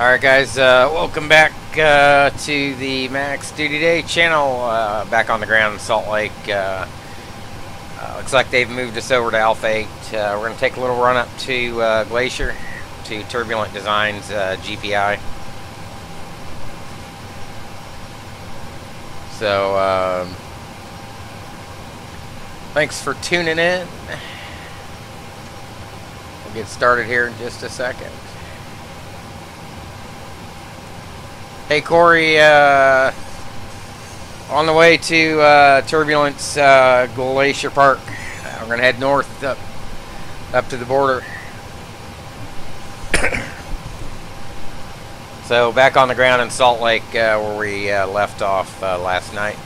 Alright guys, welcome back to the Max Duty Day channel, back on the ground in Salt Lake. Looks like they've moved us over to Alpha 8. We're going to take a little run up to Glacier, to Turbulent Designs GPI. So, thanks for tuning in. We'll get started here in just a second. Hey Corey, on the way to Turbulence Glacier Park. We're going to head north up to the border. So back on the ground in Salt Lake where we left off last night.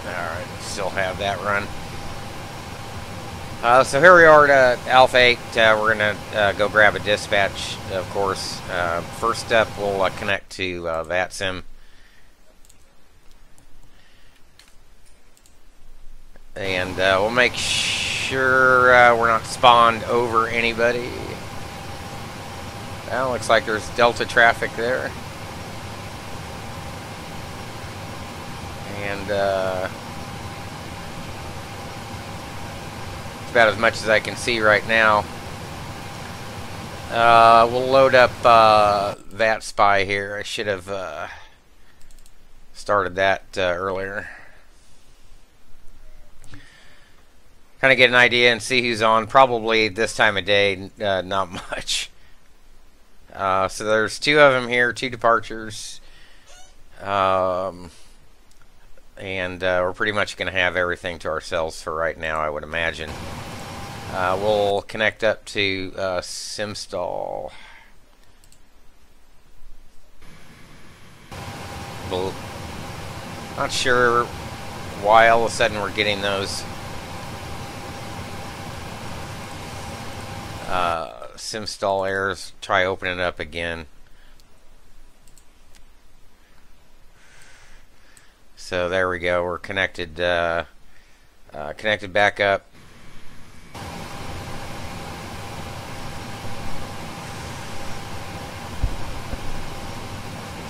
Alright, still have that run. So here we are at Alpha 8. We're going to go grab a dispatch, of course. First up, we'll connect to Vatsim. And we'll make sure we're not spawned over anybody. Well, looks like there's Delta traffic there. And about as much as I can see right now. We'll load up that spy here. I should have started that earlier. Kind of get an idea and see who's on. Probably this time of day, not much. So there's two of them here, two departures. And we're pretty much going to have everything to ourselves for right now, I would imagine. We'll connect up to Simstall. Not sure why all of a sudden we're getting those Simstall errors. Try opening it up again. So there we go. We're connected. Connected back up.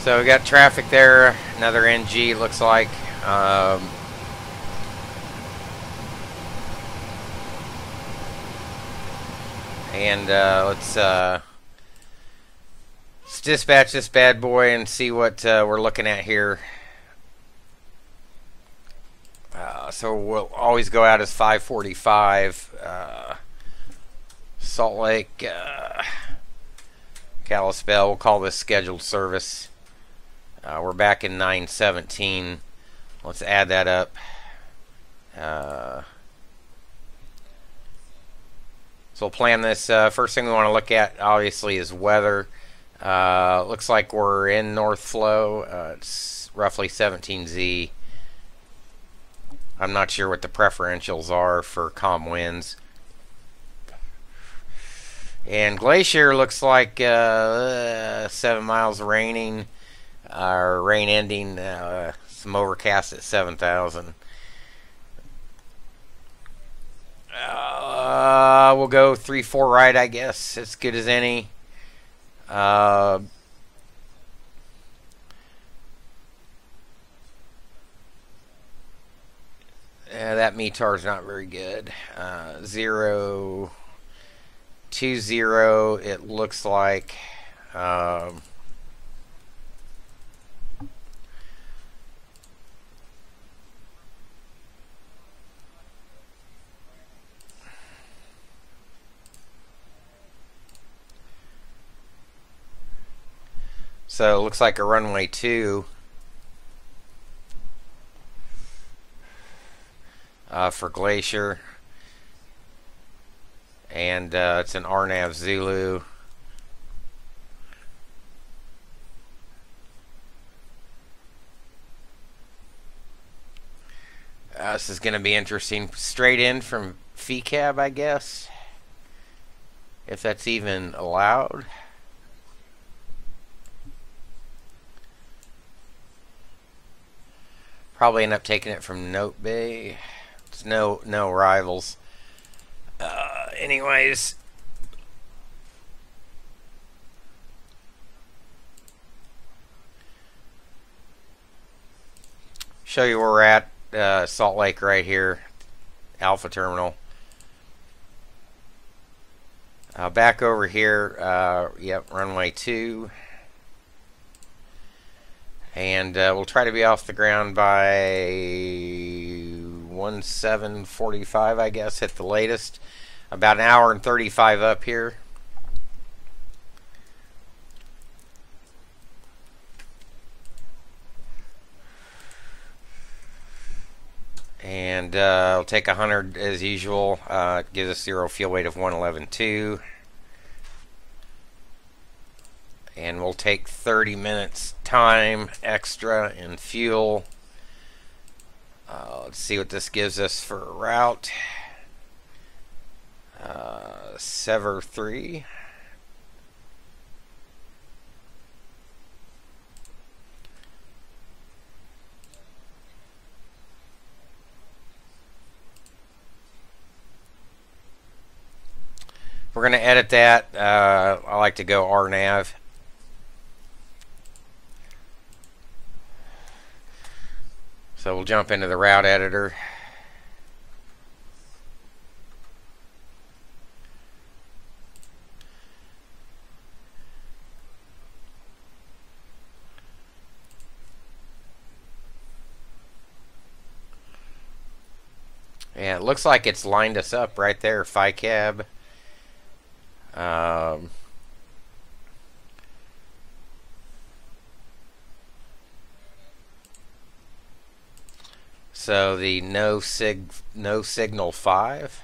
So we got traffic there. Another NG looks like. And let's dispatch this bad boy and see what we're looking at here. So we'll always go out as 545. Salt Lake, Kalispell. We'll call this scheduled service. We're back in 917. Let's add that up. So we'll plan this. First thing we want to look at, obviously, is weather. Looks like we're in North Flow. It's roughly 17Z. I'm not sure what the preferentials are for calm winds. And Glacier looks like 7 miles raining, rain ending, some overcast at 7,000. We'll go 3-4 right, I guess, as good as any. That METAR's not very good. 020, it looks like. So it looks like a runway 2. For Glacier, and it's an RNAV Zulu. This is going to be interesting. Straight in from FCAB, I guess, if that's even allowed. Probably end up taking it from Note Bay. It's no rivals. anyways, show you where we're at. Salt Lake right here, Alpha Terminal. Back over here, yep, runway 2. And we'll try to be off the ground by 17:45, I guess, at the latest. About an hour and 35 up here. And I'll take 100 as usual. It gives us 0 fuel weight of 111.2. And we'll take 30 minutes time extra in fuel. Let's see what this gives us for a route. Sever 3. We're going to edit that. I like to go RNAV. So we'll jump into the route editor. Yeah, it looks like it's lined us up right there, PFPX-TOPCAT. So the no signal 5.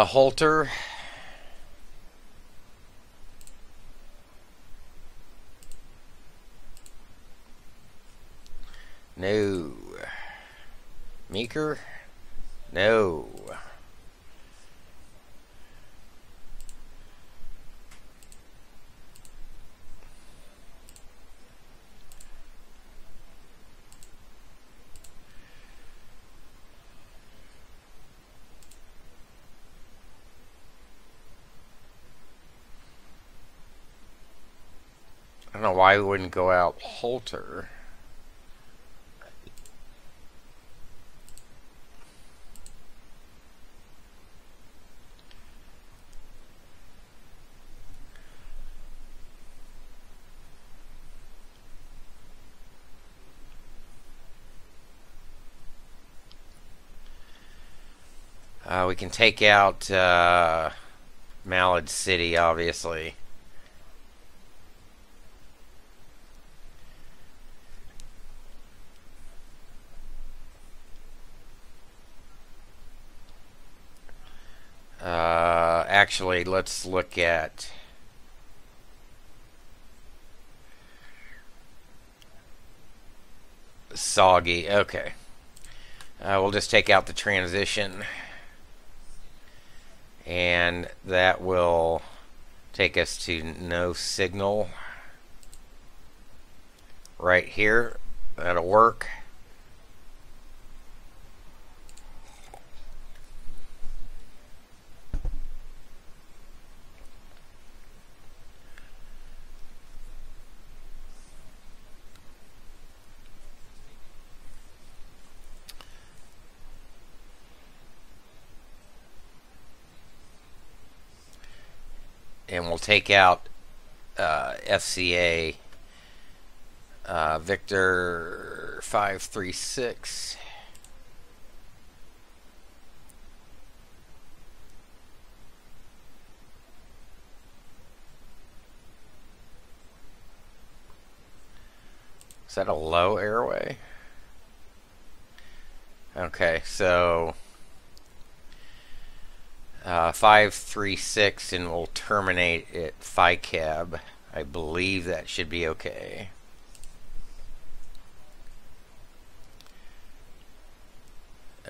Holter. No. Meeker? No. I don't know why we wouldn't go out Holter. We can take out Mallard City, obviously. Actually, let's look at Soggy. Okay. We'll just take out the transition. And that will take us to no signal right here. That'll work. And we'll take out FCA Victor 536. Is that a low airway? Okay, so 536, and we'll terminate at PFPX-TOPCAT. I believe that should be okay.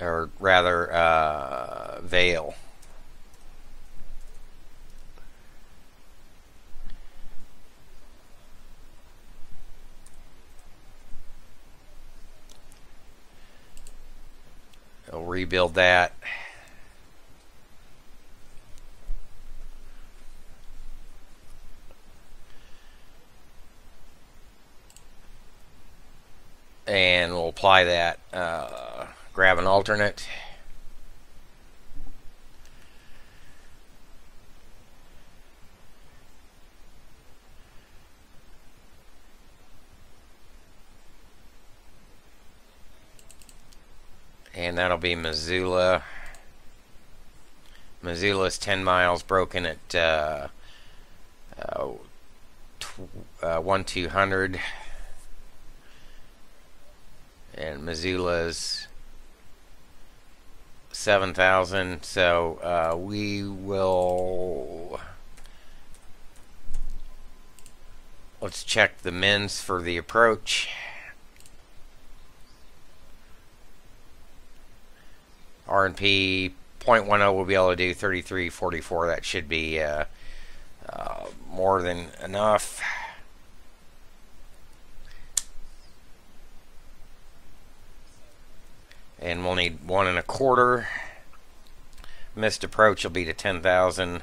Or rather, Vale. We'll rebuild that. And we'll apply that. Grab an alternate. And that'll be Missoula. Missoula's 10 miles, broken at 1200. And Missoula's 7,000. So we will... Let's check the mins for the approach. RNP 0.10 will be able to do 33.44. That should be more than enough. And we'll need 1 1/4. Missed approach will be to 10,000.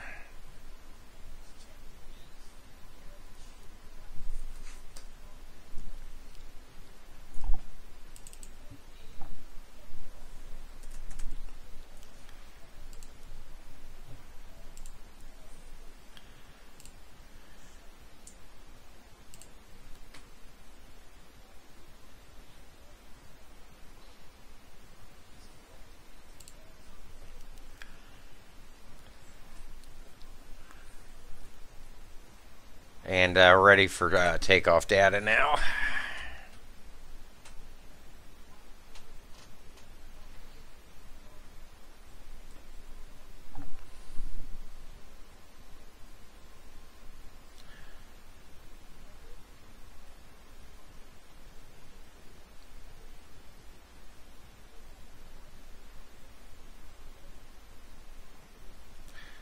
And ready for takeoff data now.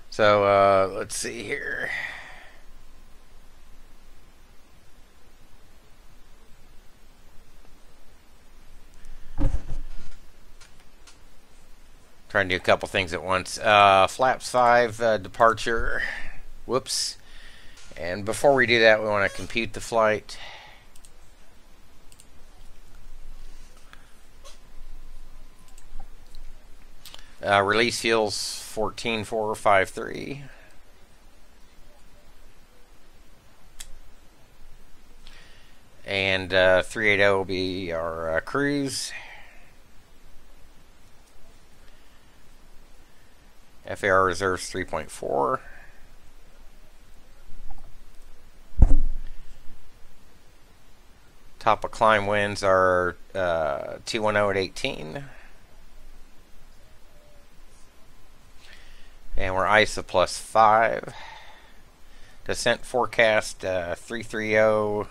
So let's see here. Trying to do a couple things at once. Flaps 5 departure. Whoops. And before we do that, we want to compute the flight. Release fuels 14,453. And 380 will be our cruise. FAR reserves 3.4. Top of climb winds are 210 at 18. And we're ISA +5. Descent forecast 330.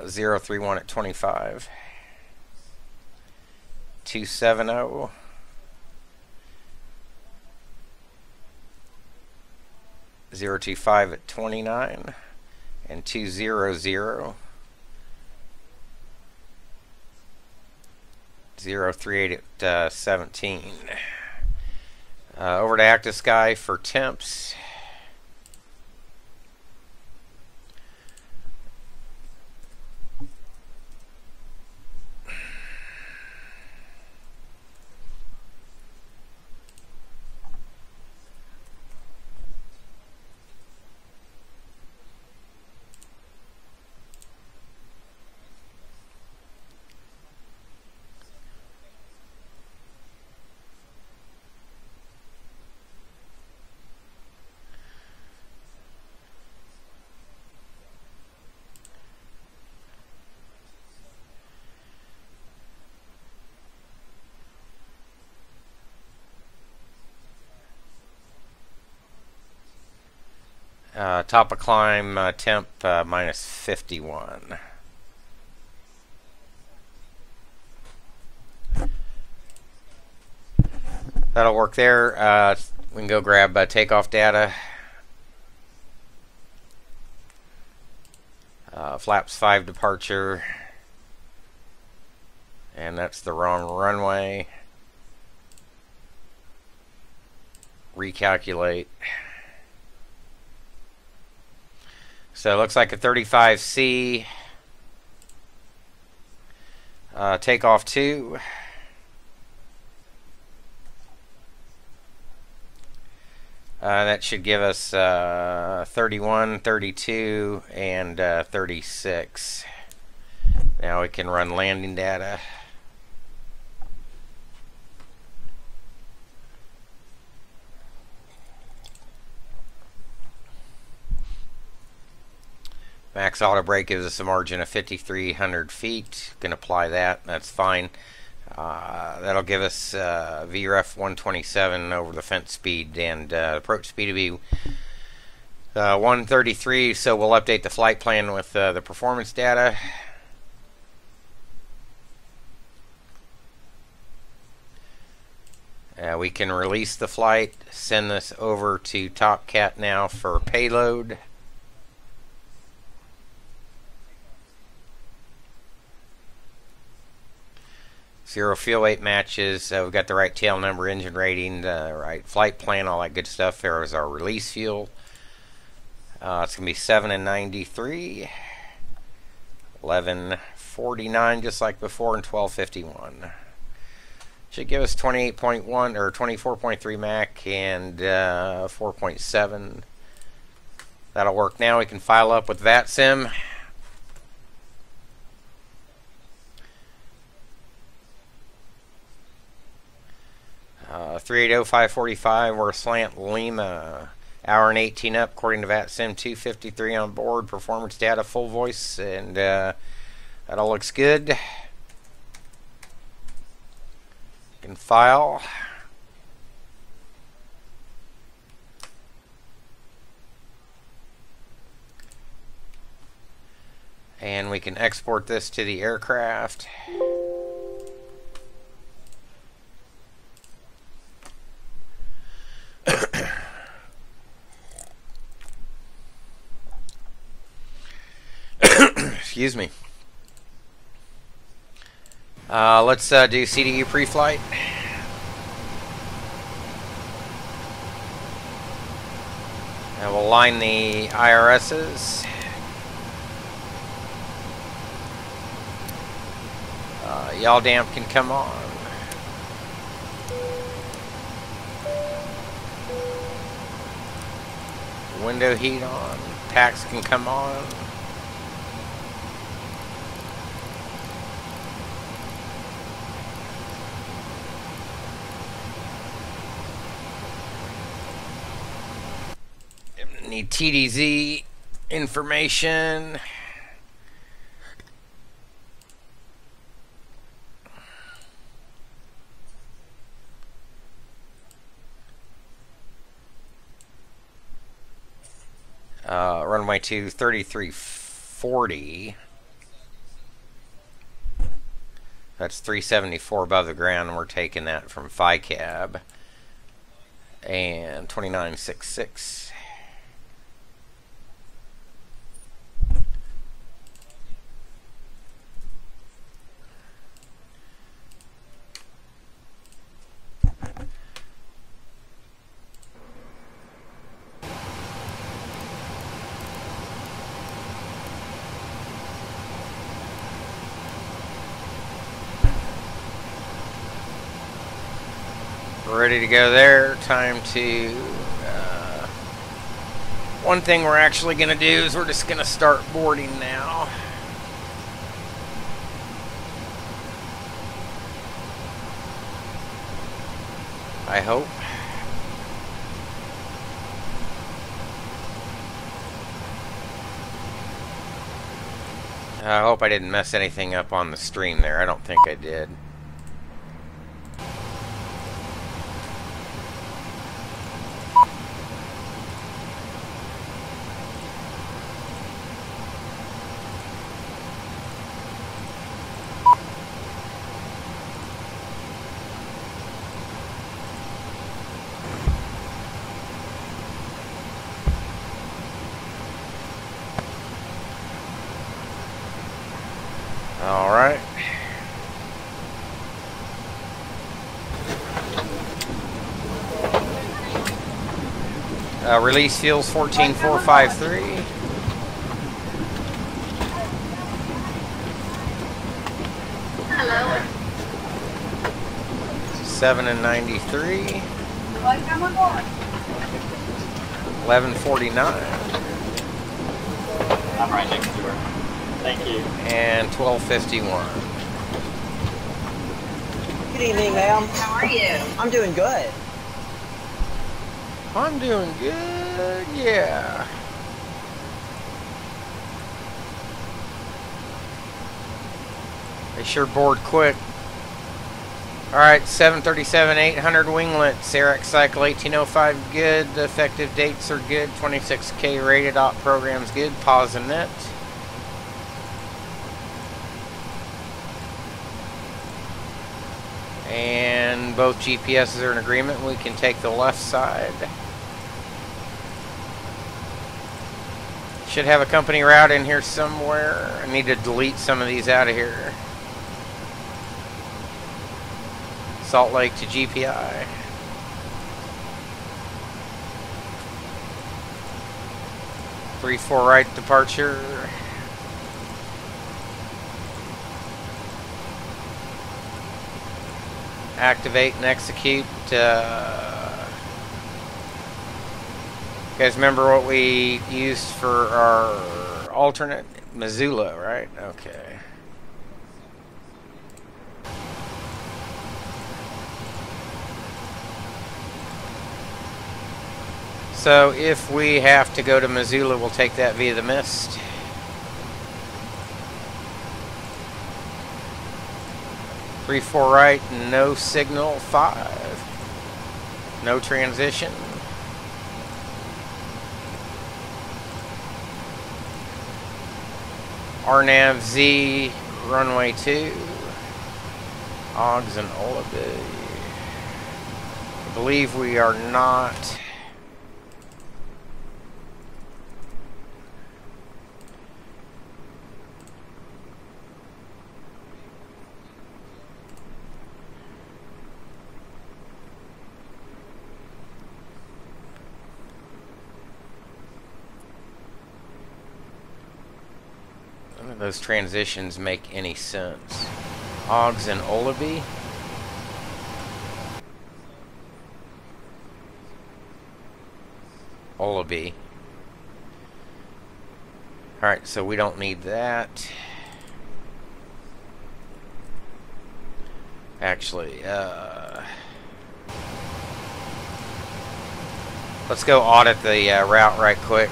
031 at 25. 270. 025 at 29. And 200. 038 at 17. Over to active sky for temps. Top of climb temp -51. That'll work there. We can go grab takeoff data. Flaps 5 departure. And that's the wrong runway. Recalculate. So it looks like a 35C. Takeoff 2. That should give us 31, 32, and 36. Now we can run landing data. Max auto brake gives us a margin of 5,300 feet. Can apply that. That's fine. That'll give us VREF 127 over the fence speed, and approach speed will be 133. So we'll update the flight plan with the performance data. We can release the flight. Send this over to TOPCAT now for payload. Zero fuel weight matches. We've got the right tail number, engine rating, the right flight plan, all that good stuff. There is our release fuel. It's going to be 7 and 93, 11:49 just like before, and 12:51. Should give us 28.1 or 24.3 Mach and 4.7. That'll work now. We can file up with Vatsim. Uh, 380-545, we're slant Lima. Hour and 18 up, according to Vatsim. 253 on board. Performance data, full voice, and that all looks good. Can file. And we can export this to the aircraft. Excuse me. Let's do CDU pre-flight. And we'll line the IRSs. Yaw damp can come on. Window heat on. Packs can come on. Need TDZ information. Runway 3340. That's 374 above the ground, and we're taking that from FICAB. And 2966. We're ready to go there. Time to... one thing we're actually going to do is we're just going to start boarding now. I hope. I hope I didn't mess anything up on the stream there. I don't think I did. Release fuels 14,453. Hello. 7 and 93. 1149. I'm right next to her. Thank you. And 1251. Good evening, ma'am. How are you? I'm doing good. I'm doing good, yeah. They sure bored quick. Alright, 737 800 winglet, Xerox cycle 1805 good, the effective dates are good, 26K rated, op program's good, pause and net. And both GPSs are in agreement, we can take the left side. Should have a company route in here somewhere. I need to delete some of these out of here. Salt Lake to GPI. Three, 4 right departure. Activate and execute. You guys remember what we used for our alternate? Missoula, right? Okay. So if we have to go to Missoula, we'll take that via the mist. Three, 4 right, no signal, 5. No transition. RNAV Z, runway 2. Oggs and Olaby. I believe we are not. None of those transitions make any sense. Oggs and Olaby. Olaby. Alright, so we don't need that. Actually, let's go audit the route right quick.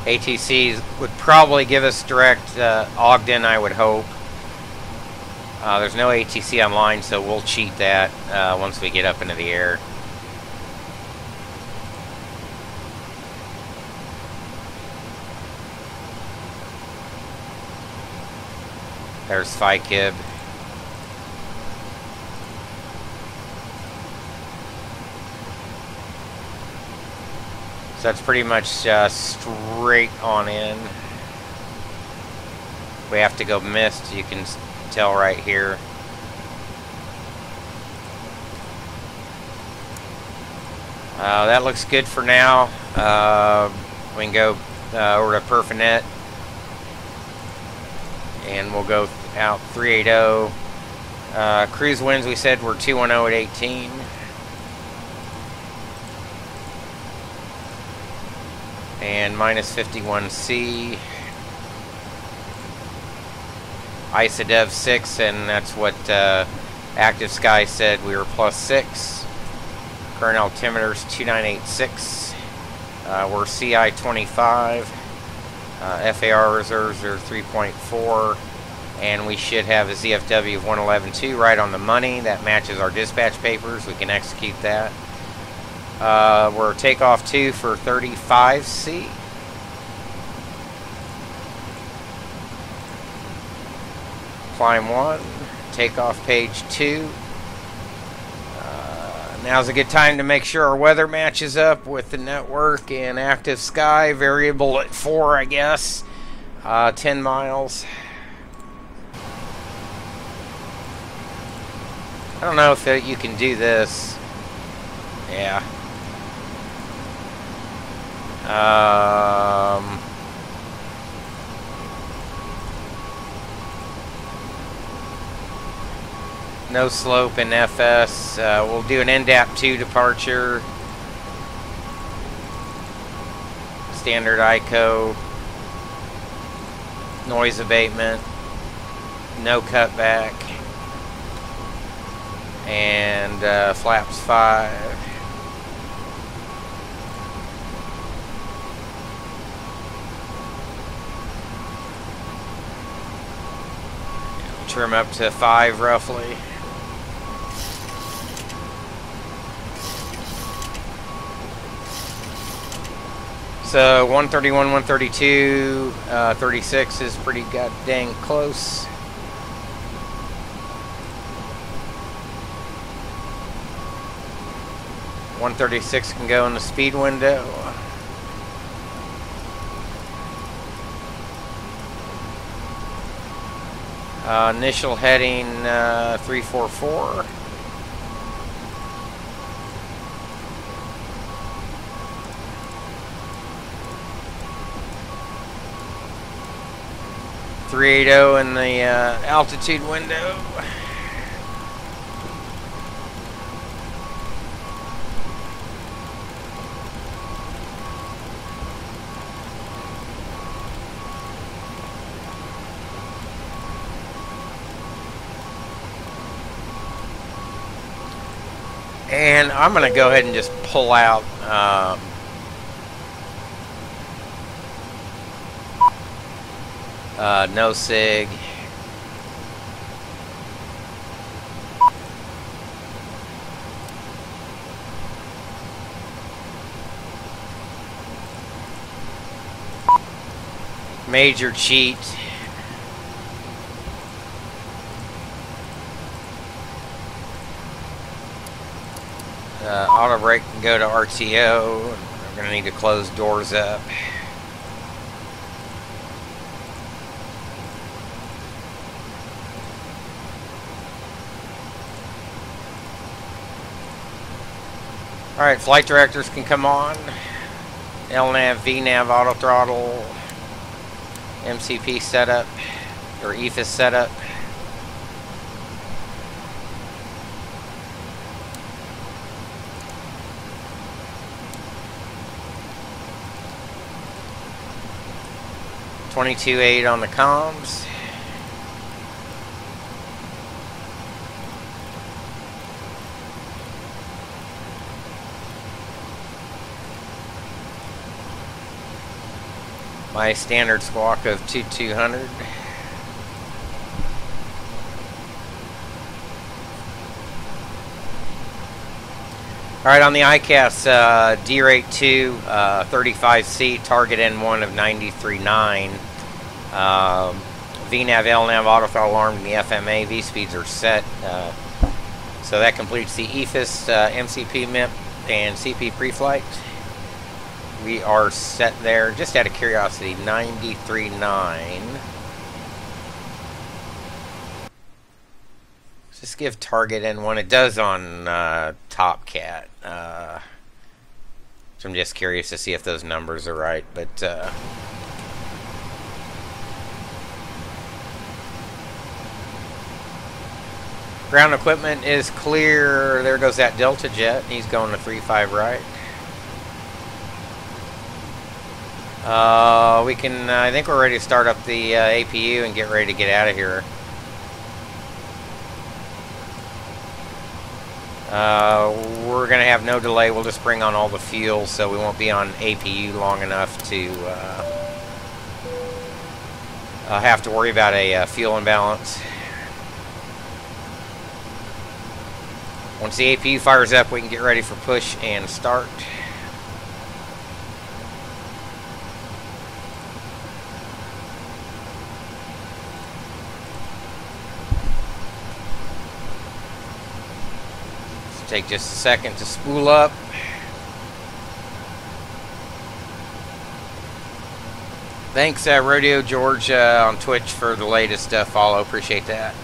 ATC would probably give us direct Ogden, I would hope. There's no ATC online, so we'll cheat that once we get up into the air. There's Kslc-Kgpi. So that's pretty much straight on in. We have to go mist, you can tell right here. That looks good for now. We can go over to Perfinet. And we'll go out 380. Cruise winds we said were 210 at 18. And minus 51C. ISODEV 6, and that's what Active Sky said we were plus 6. Current altimeter is 2986. We're CI 25. FAR reserves are 3.4. And we should have a ZFW of 111.2 right on the money. That matches our dispatch papers. We can execute that. We're takeoff 2 for 35C. Climb 1. Takeoff page 2. Now's a good time to make sure our weather matches up with the network and active sky. Variable at 4, I guess. 10 miles. I don't know if you can do this. Yeah. No slope in FS. We'll do an NDAP 2 departure. Standard ICO. Noise abatement. No cutback. And flaps 5. Trim up to 5 roughly. So 131, 132, 36 is pretty god dang close. .136 can go in the speed window. Initial heading 344. .380 in the altitude window. And I'm going to go ahead and just pull out no sig. Major cheat. Auto brake can go to RTO. We're going to need to close doors up. Alright, flight directors can come on. LNAV, VNAV, auto throttle, MCP setup, or EFIS setup. .22.8 on the comms. My standard squawk of 2200. Alright, on the ICAS, D-Rate 2, 35 seat, target N1 of 93.9. VNAV, LNAV, auto throttle alarm, and the FMA V-speeds are set. So that completes the EFIS, MCP, MIP, and CP pre-flight. We are set there, just out of curiosity, 93.9. Just give target N1. It does on TOPCAT. So I'm just curious to see if those numbers are right. But ground equipment is clear. There goes that Delta jet. He's going to 3-5 right. We can, I think we're ready to start up the APU and get ready to get out of here. We're going to have no delay. We'll just bring on all the fuel, so we won't be on APU long enough to have to worry about a fuel imbalance. Once the APU fires up, we can get ready for push and start. Take just a second to spool up. Thanks, Rodeo George on Twitch for the latest follow. Appreciate that.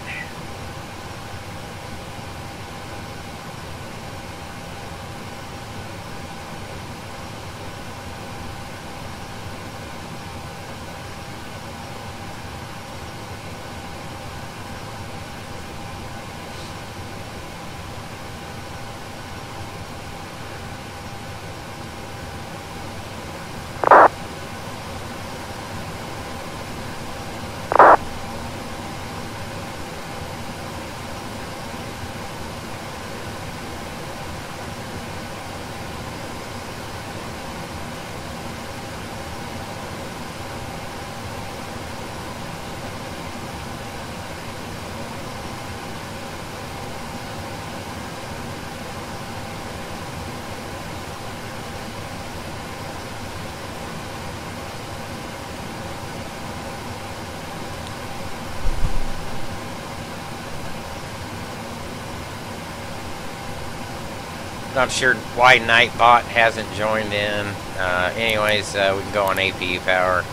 Not sure why Nightbot hasn't joined in. Anyways, we can go on APU power.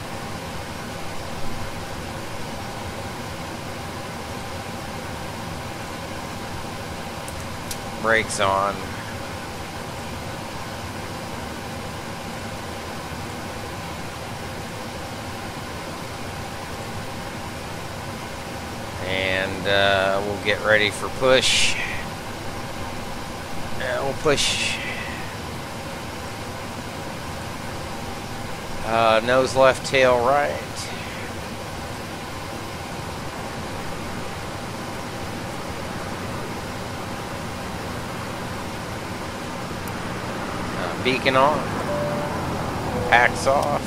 Brakes on. And we'll get ready for push. We'll push. Nose left, tail right. Beacon on. Packs off.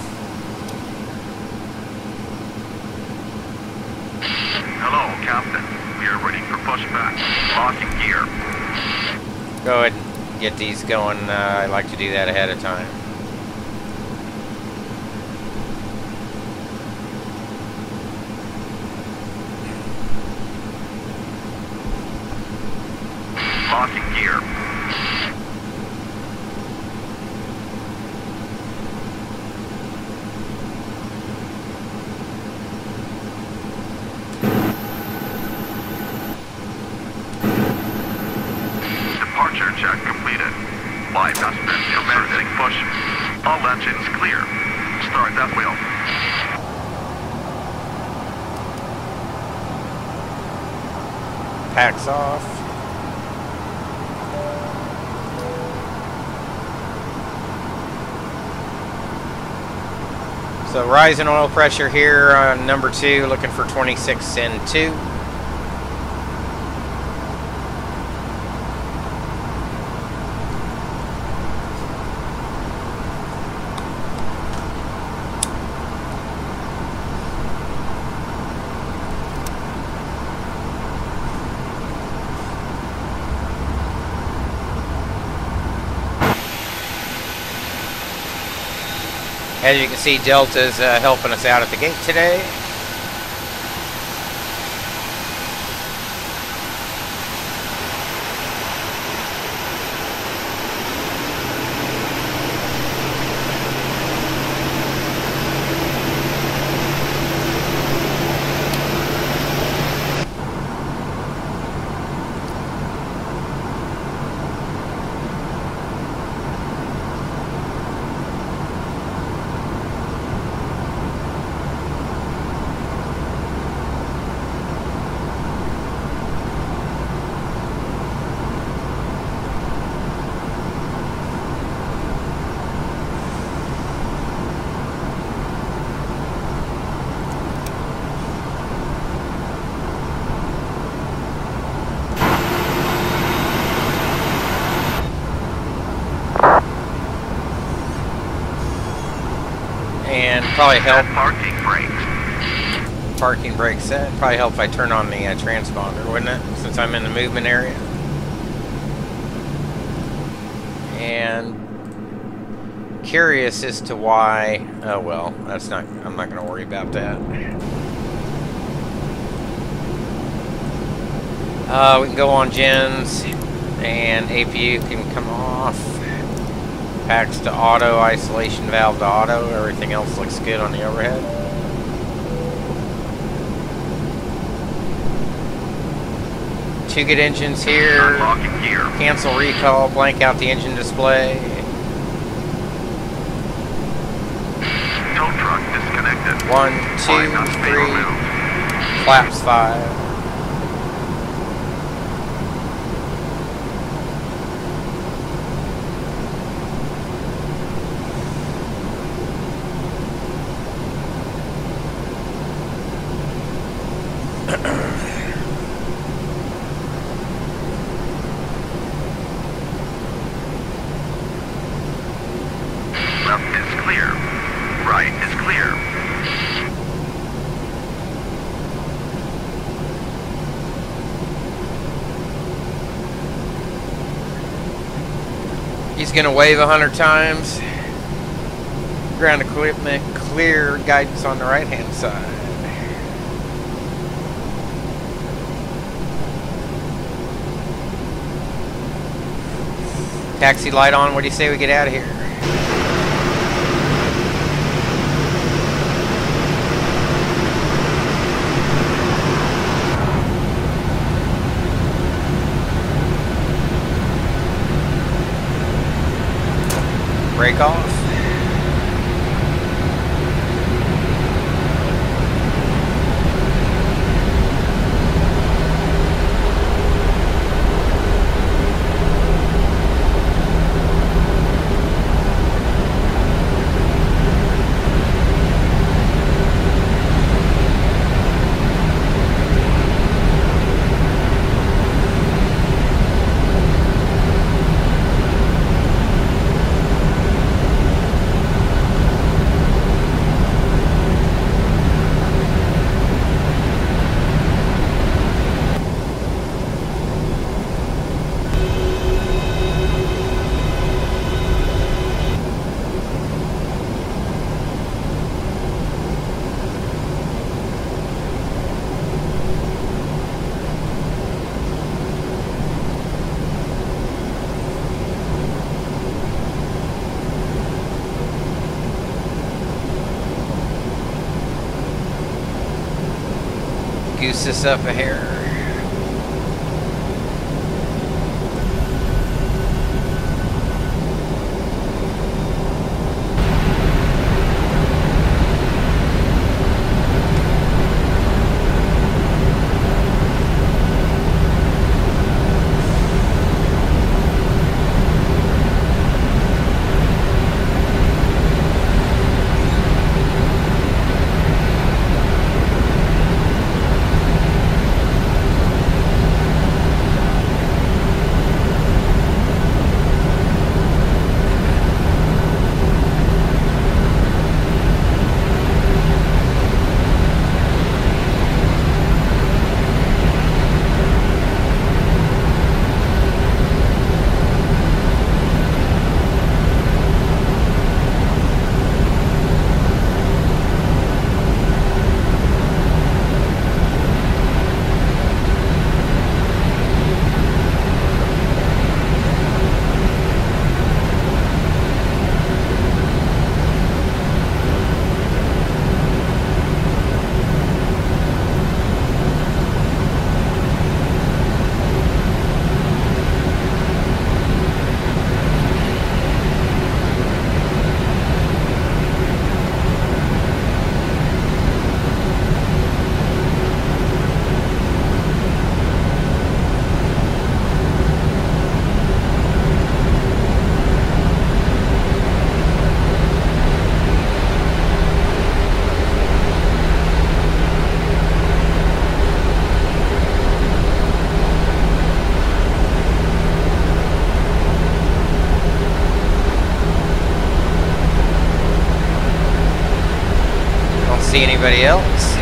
Hello, Captain. We are ready for pushback. Locking gear. Go ahead and get these going. I like to do that ahead of time. Locking gear. Departure check completed. Bypass been commencing push. All engines clear. Start that wheel. Packs off. So rise in oil pressure here on number 2, looking for 26 and 2. As you can see, Delta's helping us out at the gate today. And probably help. Parking brakes. Parking brake set. Probably help if I turn on the transponder, wouldn't it? Since I'm in the movement area. And curious as to why. Oh well, that's not. I'm not going to worry about that. We can go on gens. And APU can come off. Packs to auto, isolation valve to auto. Everything else looks good on the overhead. Two good engines here. Unlocking gear. Cancel recall, blank out the engine display. Tow truck disconnected. 1, 2, 3. Flaps 5. Left is clear. Right is clear. He's gonna wave 100 times. Ground equipment clear, guidance on the right hand side. Taxi light on, what do you say we get out of here? Break off. Goose this up a hair. See anybody else?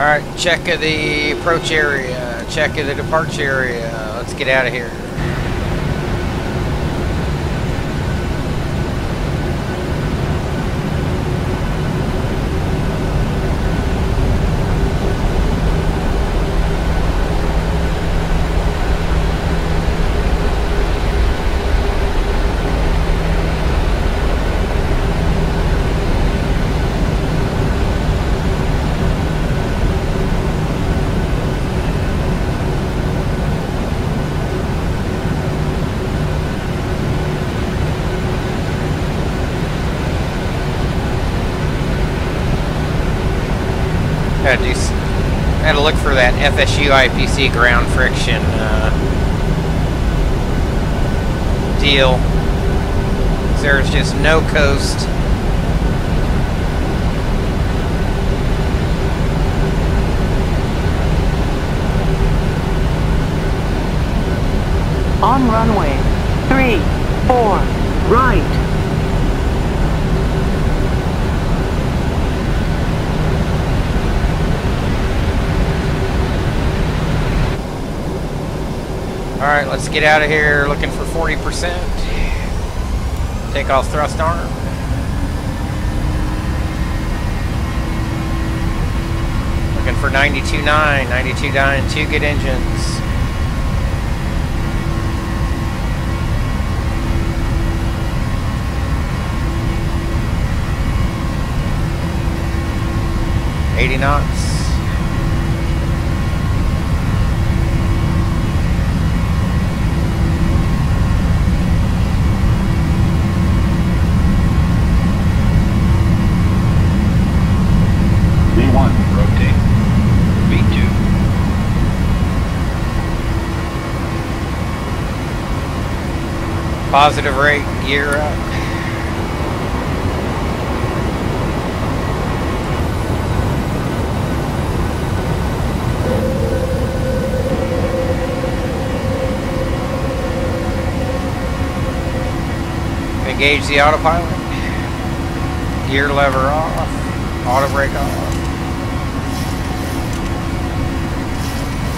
Alright, check of the approach area, check of the departure area. Let's get out of here. Had to look for that FSU IPC ground friction deal. There's just no coast. On runway 34, right. Alright, let's get out of here looking for 40%. Take off thrust arm. Looking for 92.9, 92.9, 2 good engines. $80 knots. Positive rate, gear up. Engage the autopilot. Gear lever off. Auto brake off.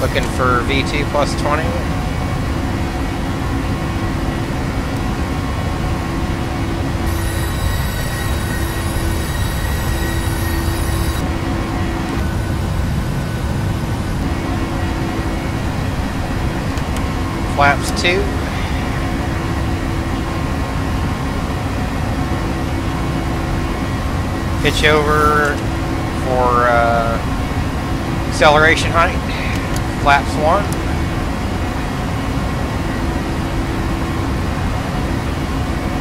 Looking for V2 plus 20. Flaps 2. Pitch over for acceleration height. Flaps 1.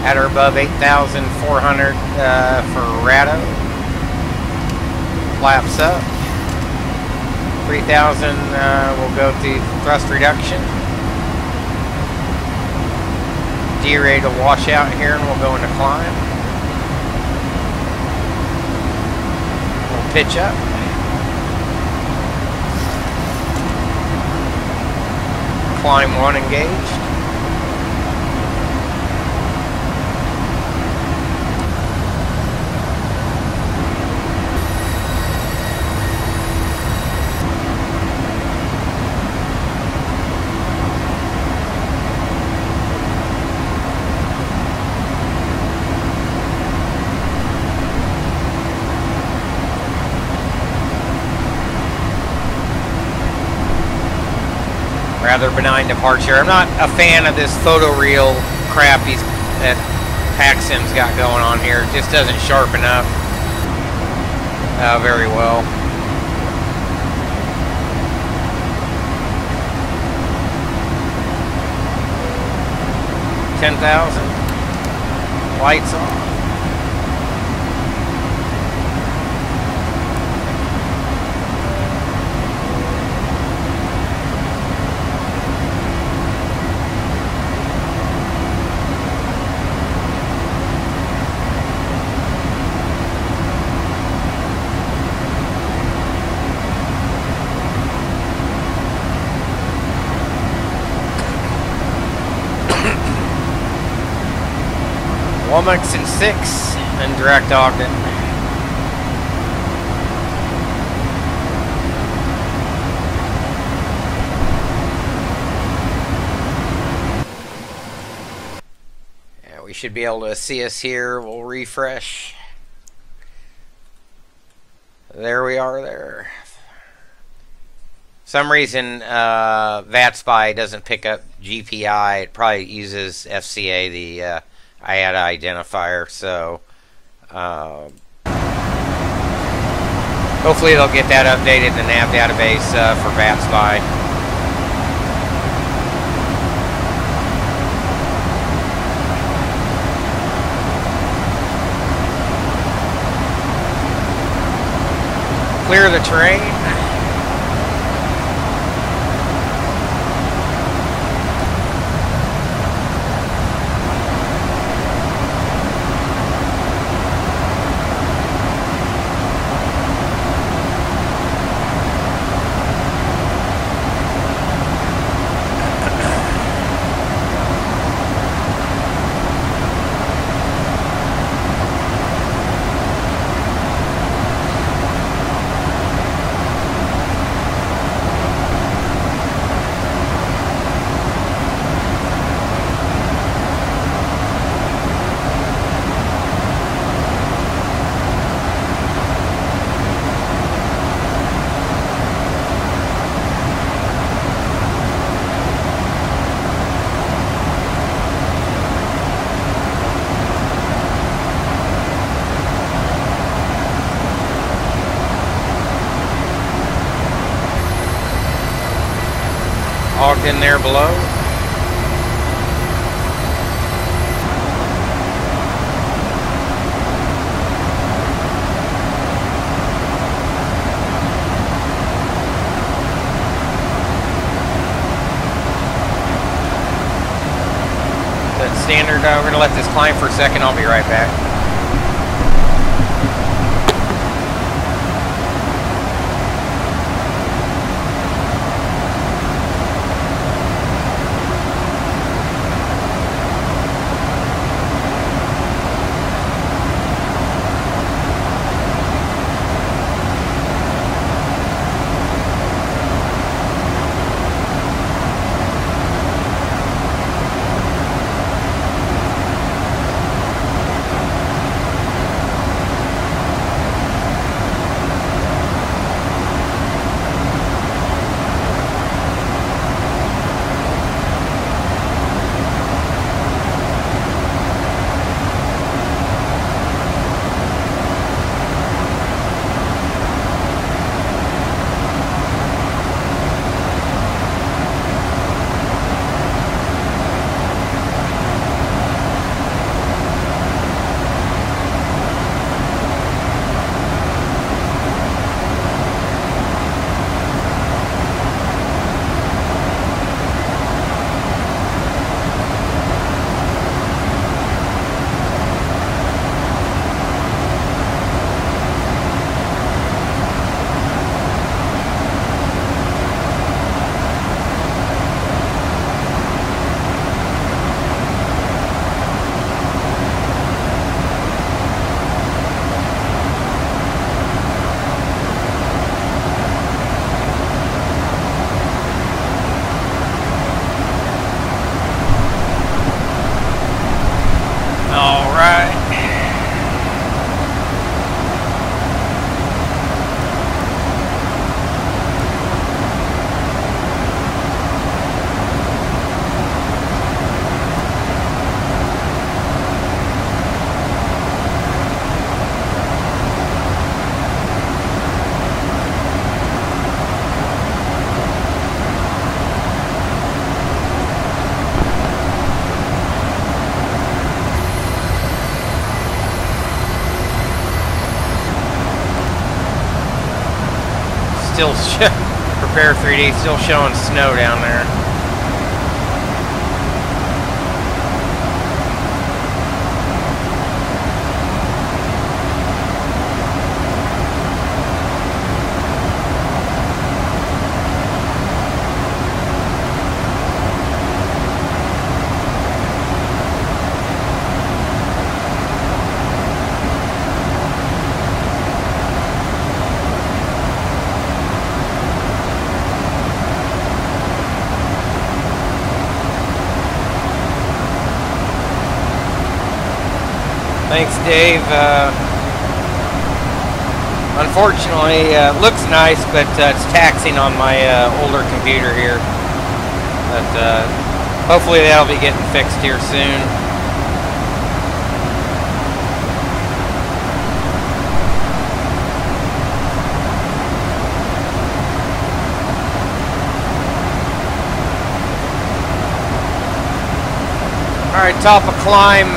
At or above 8,400 for Rado. Flaps up. 3,000 will go to thrust reduction. D-rate will wash out here and we'll go into climb. We'll pitch up. Climb 1 engaged. Rather benign departure. I'm not a fan of this photoreal crap that PackSim's got going on here. It just doesn't sharpen up very well. $10,000. Lights off. Womack's in 6, and direct Ogden. should be able to see us here. We'll refresh. There we are there. Some reason Vatsim-Live doesn't pick up GPI. It probably uses FCA, the IATA identifier. So hopefully they'll get that updated in the nav database for Vatsim-Live. Clear the terrain. Hogged in there below. That's standard. We're going to let this climb for a second. I'll be right back. Still prepare 3D, still showing snow down there. Thanks, Dave. Unfortunately, looks nice, but it's taxing on my older computer here. But hopefully that'll be getting fixed here soon. Alright, top of climb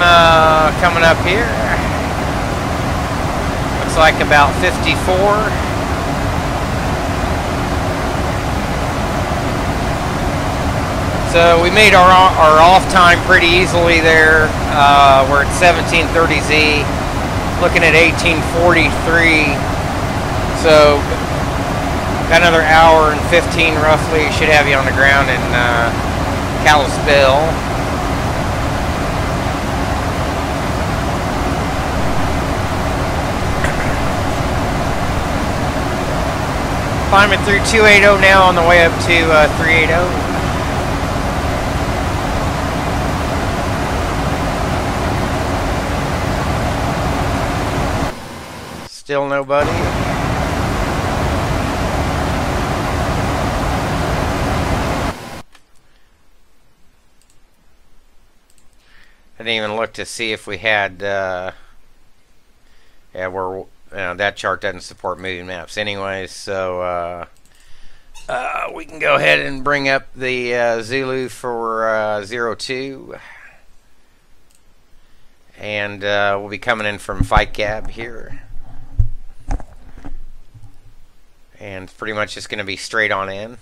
coming up here. Looks like about 54. So we made our off time pretty easily there. We're at 1730Z, looking at 1843. So got another hour and 15 roughly. Should have you on the ground in Kalispell. Climbing through 280 now on the way up to 380. Still nobody. I didn't even look to see if we had, yeah, we're, that chart doesn't support moving maps anyways, so we can go ahead and bring up the Zulu for 02. And we'll be coming in from Fight Cab here. And pretty much just going to be straight on in.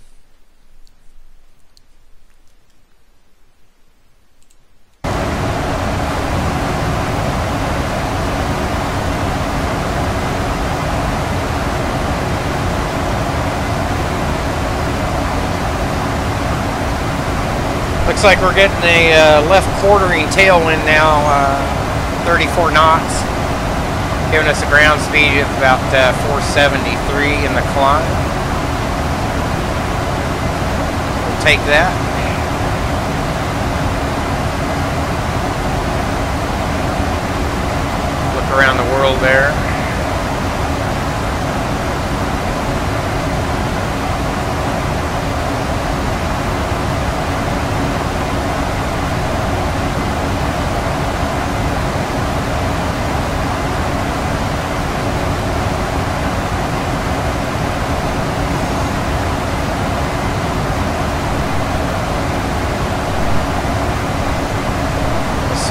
Looks like we're getting a left quartering tailwind now, 34 knots, giving us a ground speed of about 473 in the climb. We'll take that. Look around the world there.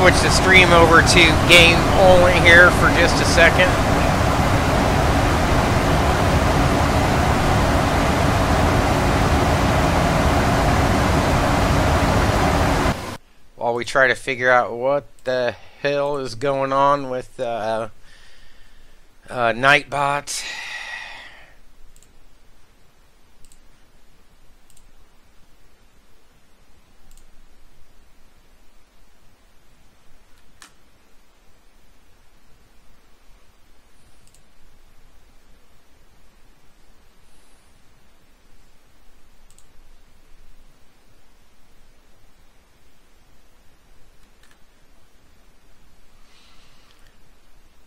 Switch the stream over to game only here for just a second. While we try to figure out what the hell is going on with Nightbot.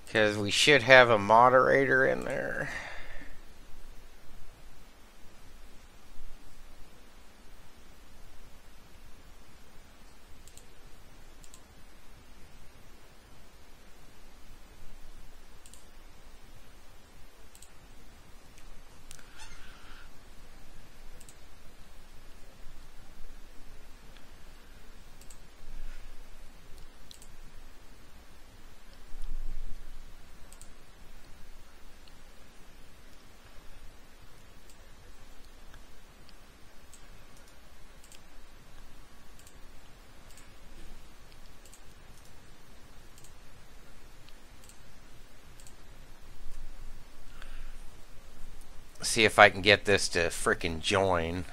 Because we should have a moderator in there. See if I can get this to frickin' join.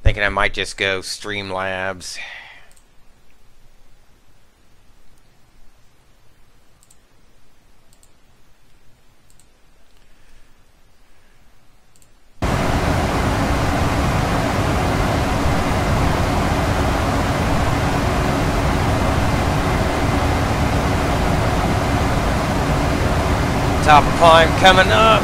Thinking I might just go Streamlabs. Top climb coming up.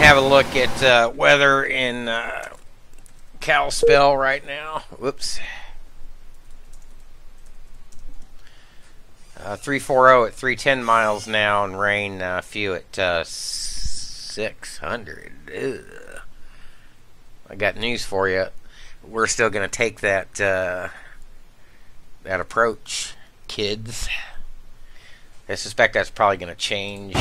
Have a look at weather in Kalispell right now. Whoops. 340 at 310 miles now, and rain few at 600. Ugh. I got news for you. We're still going to take that that approach, kids. I suspect that's probably going to change.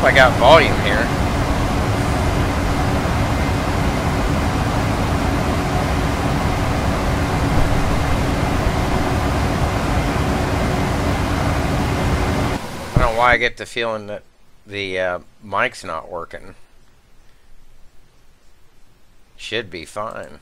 I got volume here. I don't know why I get the feeling that the mic's not working. Should be fine.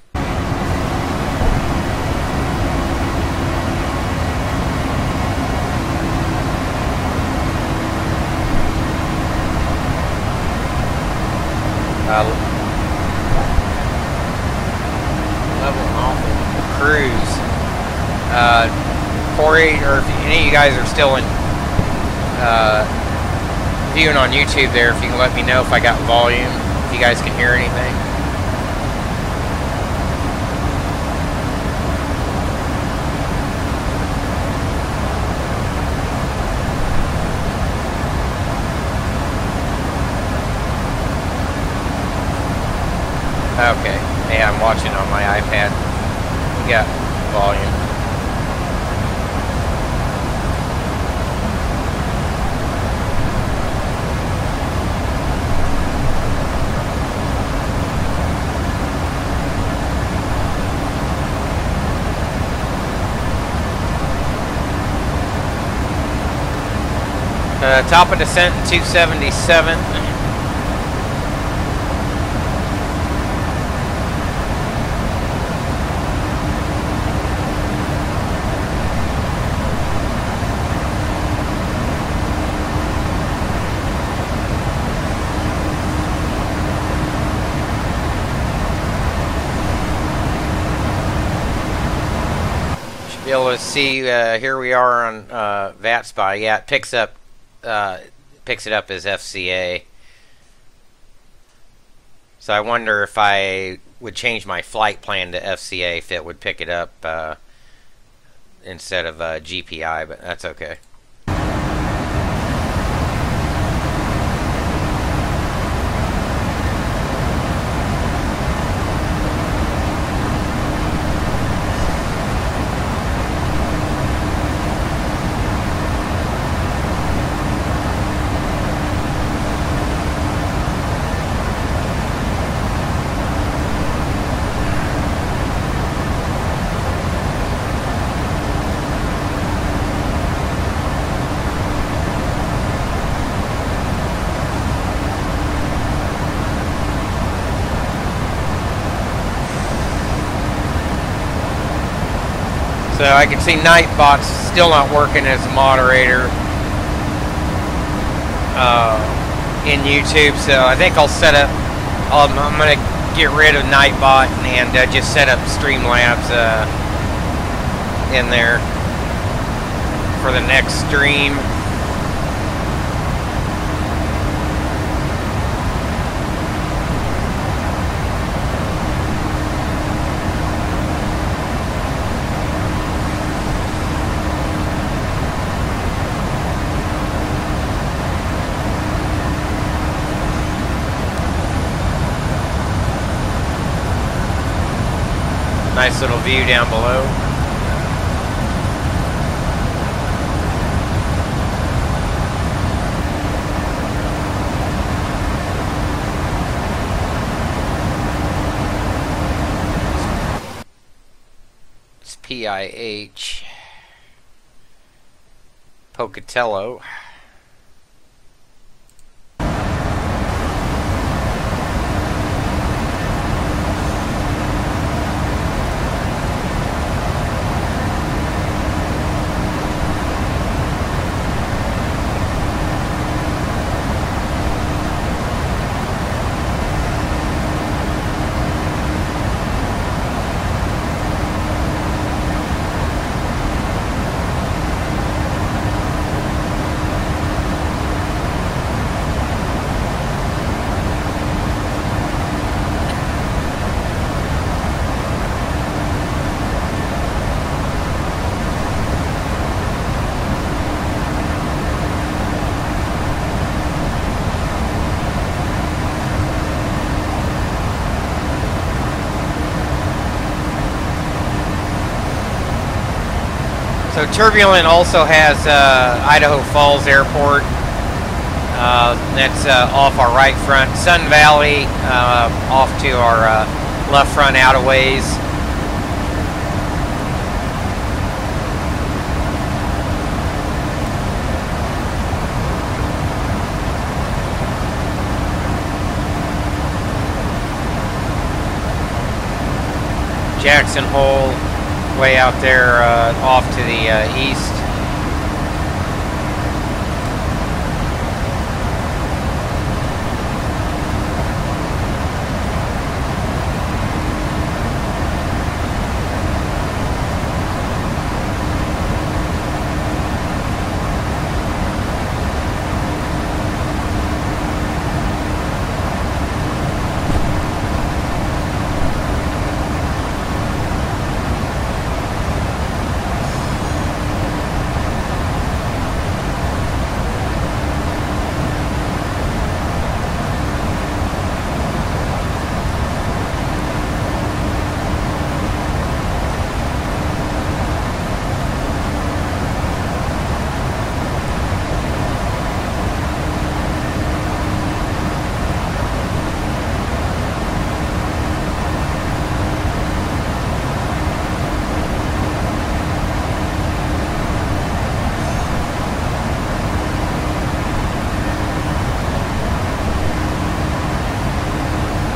Level off of cruise. Corey, or if any of you guys are still in viewing on YouTube there, if you can let me know if I got volume, if you guys can hear anything. Okay, yeah, I'm watching on my iPad. We got volume. Top of descent 277. Be able to see here we are on Vatsim-Live. Yeah, it picks it up as FCA. So I wonder if I would change my flight plan to FCA if it would pick it up instead of GPI, but that's okay. So I can see Nightbot's still not working as a moderator in YouTube. So I think I'll set up. I'm going to get rid of Nightbot and just set up Streamlabs in there for the next stream. Nice little view down below. It's PIH Pocatello. So Turbulent also has Idaho Falls Airport. That's off our right front. Sun Valley off to our left front out a ways. Jackson Hole way out there off to the east.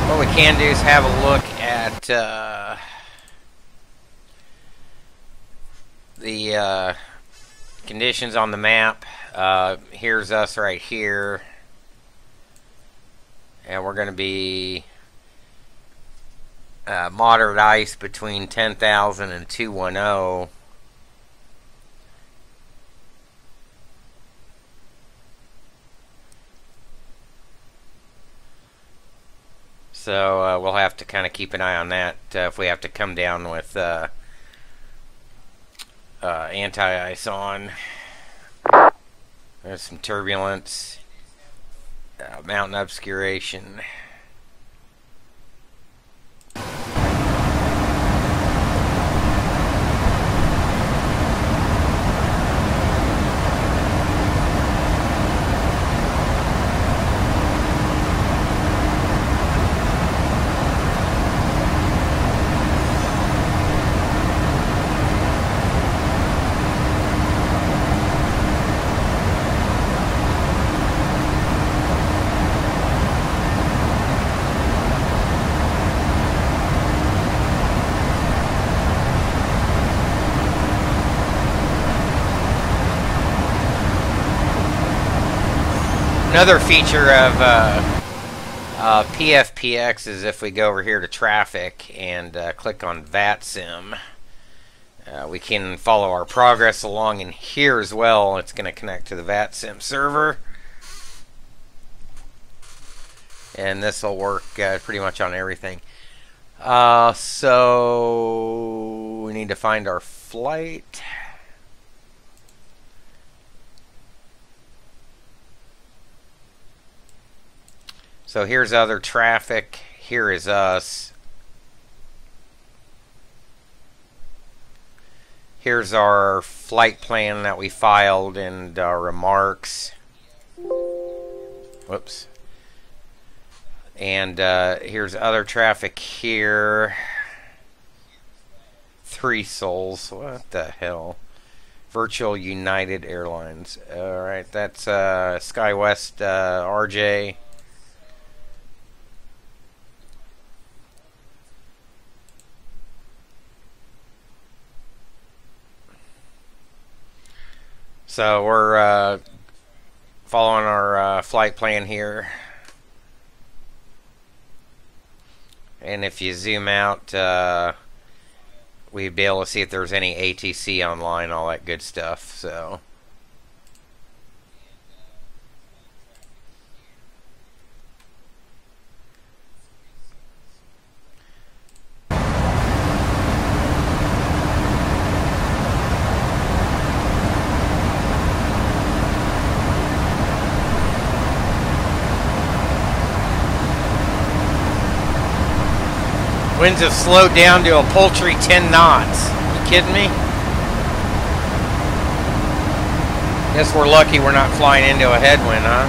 What we can do is have a look at the conditions on the map. Here's us right here, and we're going to be moderate ice between 10,000 and 210. So we'll have to kind of keep an eye on that if we have to come down with anti-ice on. There's some turbulence, mountain obscuration. Another feature of PFPX is if we go over here to traffic and click on Vatsim, we can follow our progress along in here as well. It's going to connect to the Vatsim server, and this will work pretty much on everything. So we need to find our flight. So here's other traffic. Here is us. Here's our flight plan that we filed and our remarks. Whoops. And here's other traffic here. 3 souls. What the hell? Virtual United Airlines. Alright, that's SkyWest RJ. So we're following our flight plan here. And if you zoom out, we'd be able to see if there's any ATC online, all that good stuff. So winds have slowed down to a paltry 10 knots. You kidding me? Guess we're lucky we're not flying into a headwind, huh?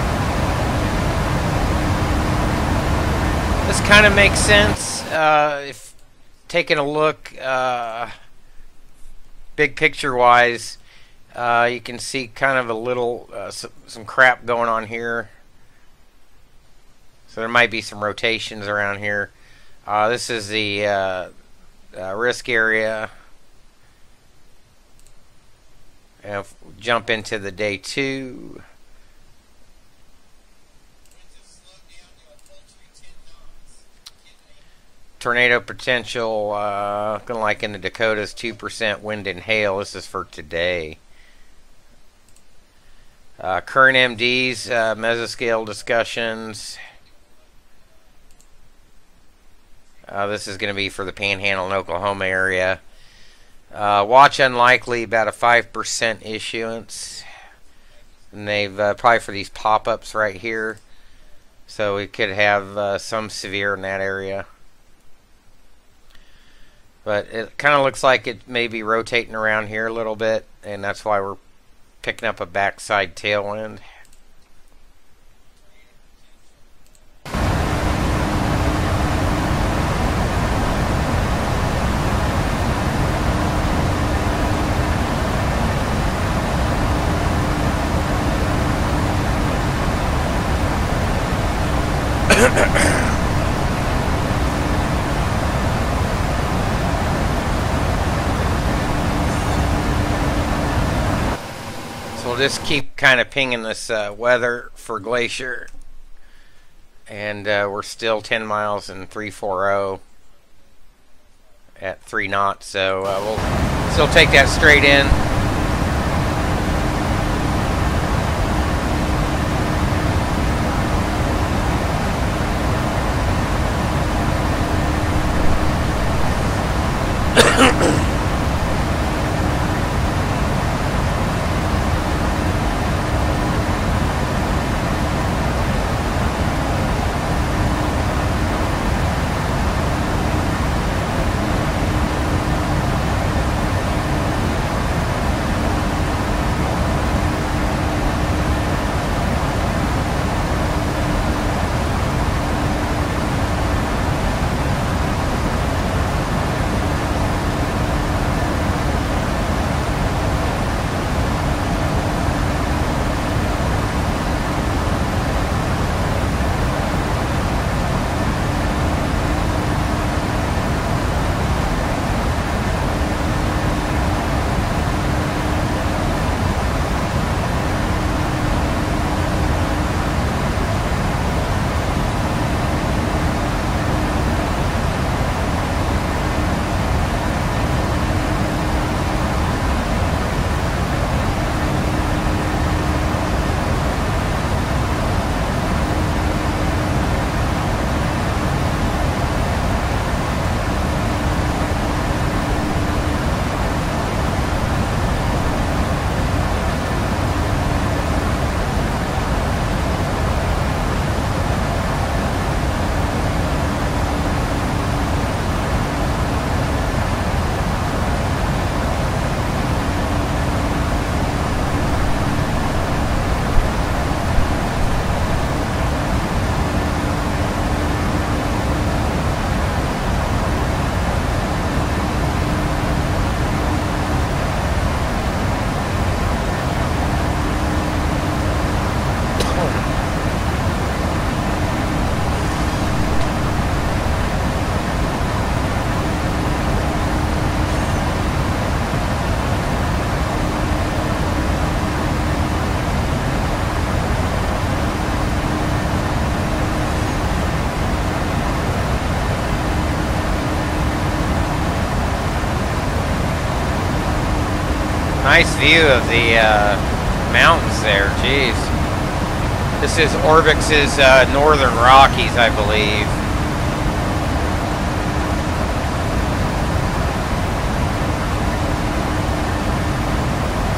This kind of makes sense. If taking a look, big picture wise, you can see kind of a little, some crap going on here. So there might be some rotations around here. This is the risk area. And if we jump into the day 2. Tornado potential, kind of like in the Dakotas, 2% wind and hail. This is for today. Current MDs, mesoscale discussions. This is going to be for the Panhandle and Oklahoma area. Watch unlikely, about a 5% issuance. And they've probably for these pop-ups right here. So we could have some severe in that area. But it kind of looks like it may be rotating around here a little bit. And that's why we're picking up a backside tailwind. So we'll just keep kind of pinging this weather for Glacier. And we're still 10 miles and 340 at 3 knots. So we'll still take that straight in. nice view of the mountains there. Jeez. This is ORBX's Northern Rockies, I believe.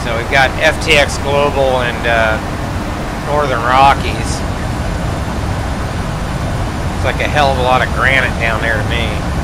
So we've got FTX Global and Northern Rockies. It's like a hell of a lot of granite down there to me.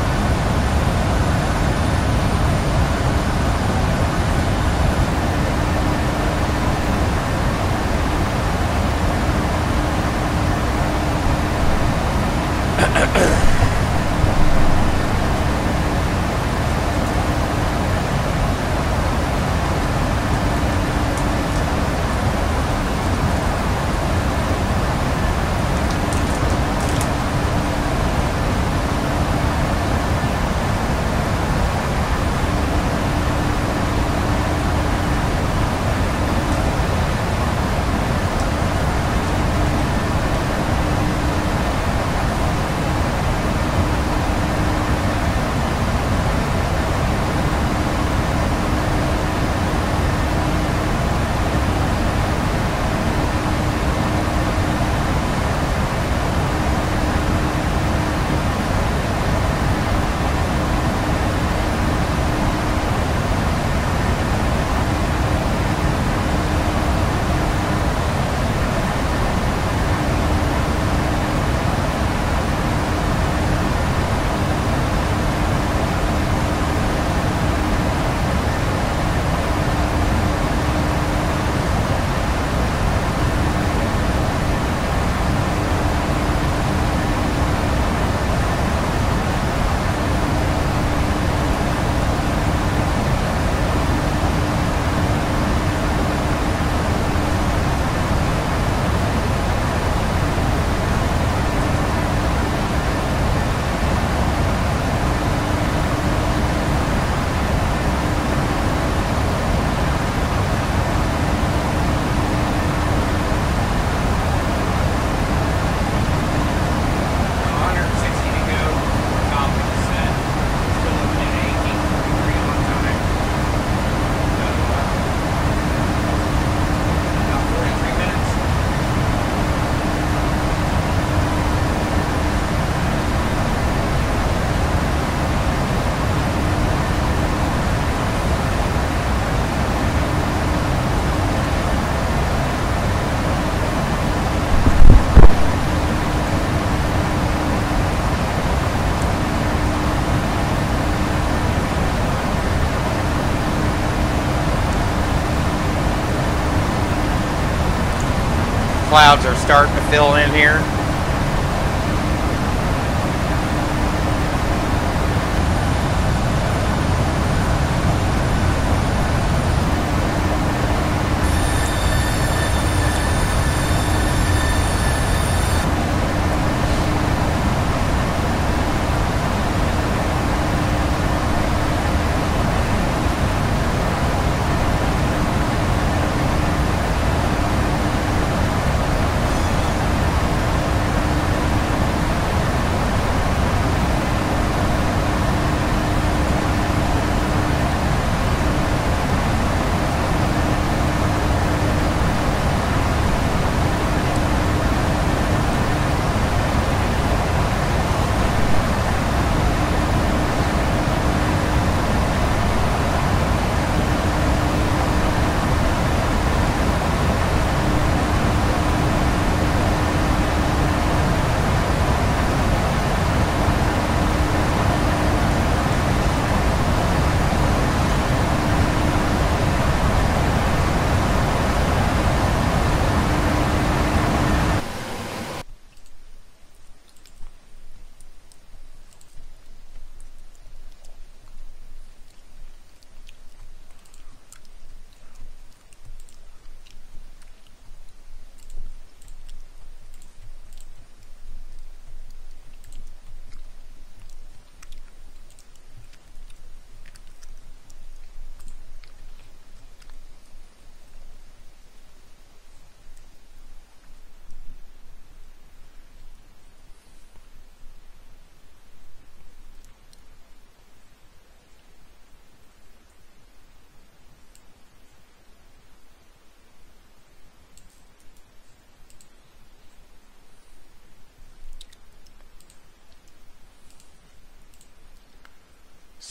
Clouds are starting to fill in here.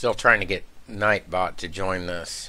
Still trying to get Nightbot to join this.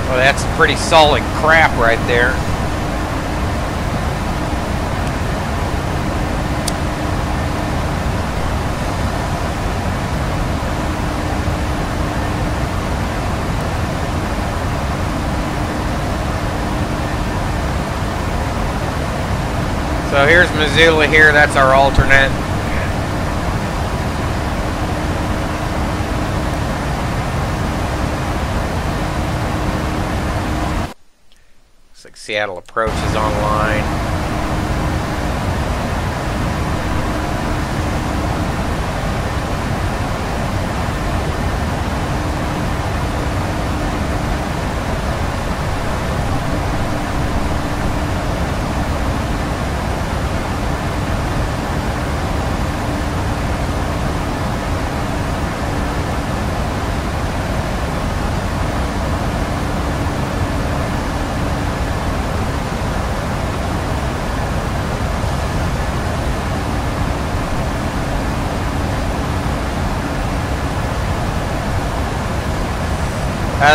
Well, that's pretty solid crap right there. So here's Missoula here, that's our alternate. Looks like Seattle Approach is online.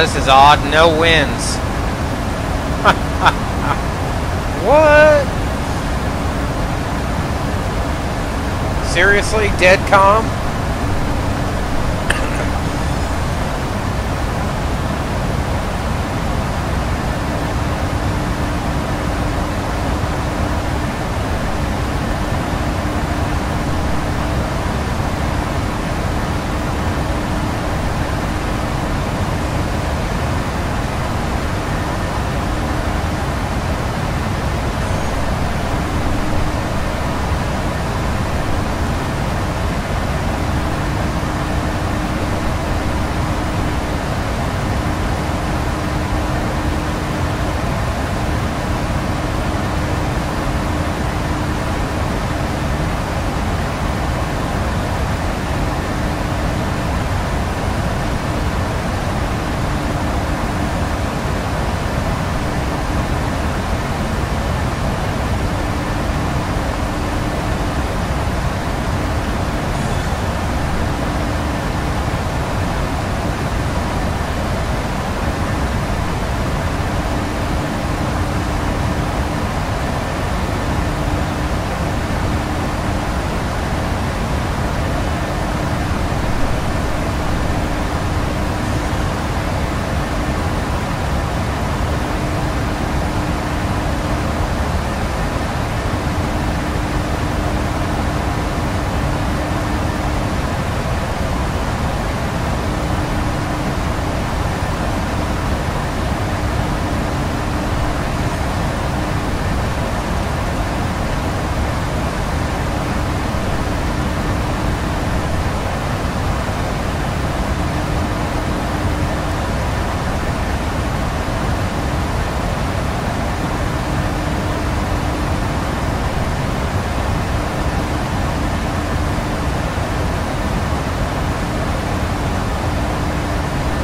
This is odd, no winds. What? Seriously, dead calm?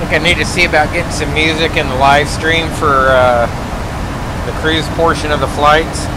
I need to see about getting some music in the live stream for the cruise portion of the flights.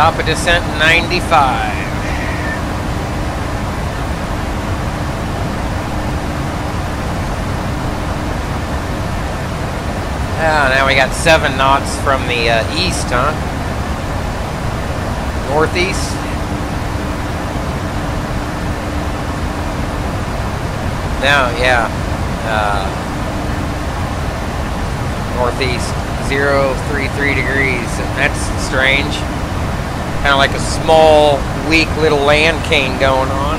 Top of descent 95. Now we got 7 knots from the east, huh? Northeast. No, yeah. Northeast, 033 degrees. That's strange. Kind of like a small, weak little land cane going on.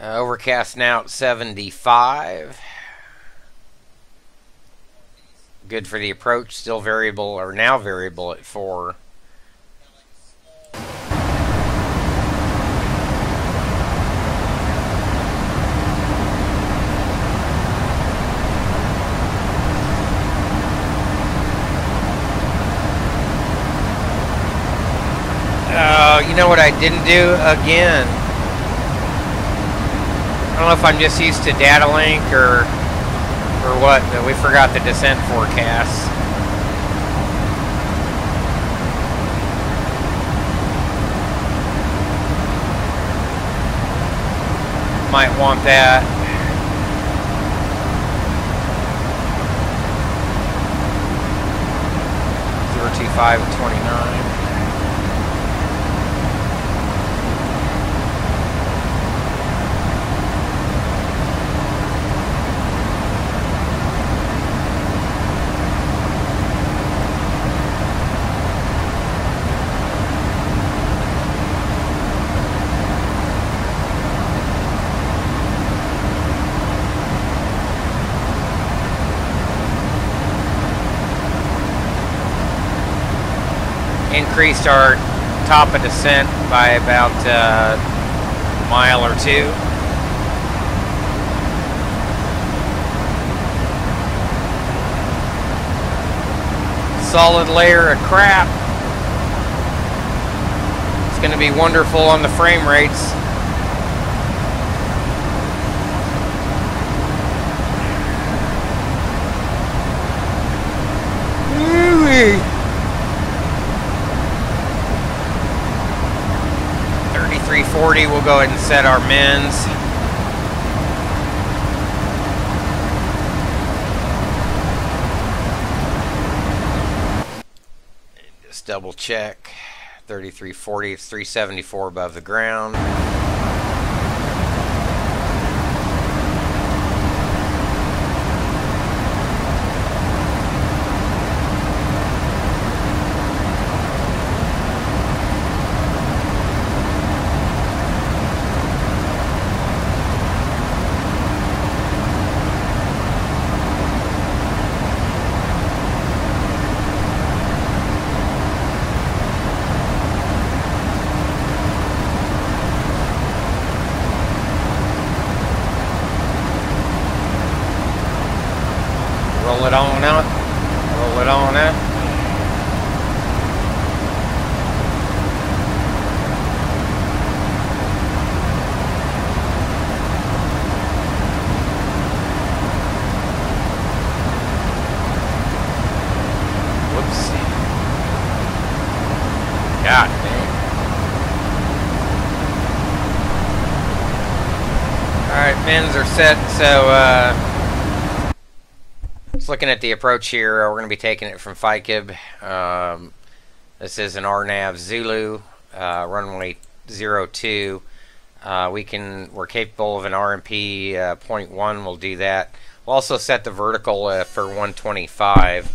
Overcast now at 75. Good for the approach. Still variable, or now variable at 4. Oh, you know what I didn't do again? I don't know if I'm just used to data link or what, but we forgot the descent forecast. Might want that. 025 and 29. Increased our top of descent by about a mile or 2. Solid layer of crap. It's going to be wonderful on the frame rates. Woo-wee. 340, we'll go ahead and set our mins. Just double check. 3340, it's 374 above the ground. Roll it on out. Roll it on out. Whoops. God dang. Alright, mins are set, so just looking at the approach here, we're going to be taking it from FICIB. This is an RNAV Zulu, runway 02. We're capable of an RMP 0.1. We'll do that. We'll also set the vertical for 125.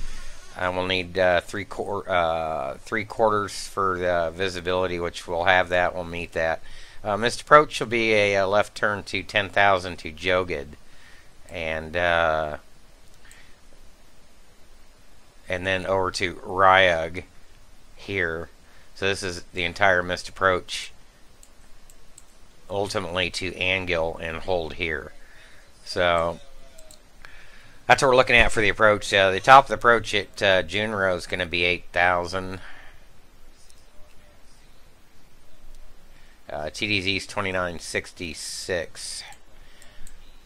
We'll need 3/4 for the visibility, which we'll have that. We'll meet that. This approach will be a left turn to 10,000 to Joged, and then over to Ryag. here. So this is the entire missed approach, ultimately to angle and hold here. So that's what we're looking at for the approach. The top of the approach at Junro is going to be 8,000. TDZ is 2966.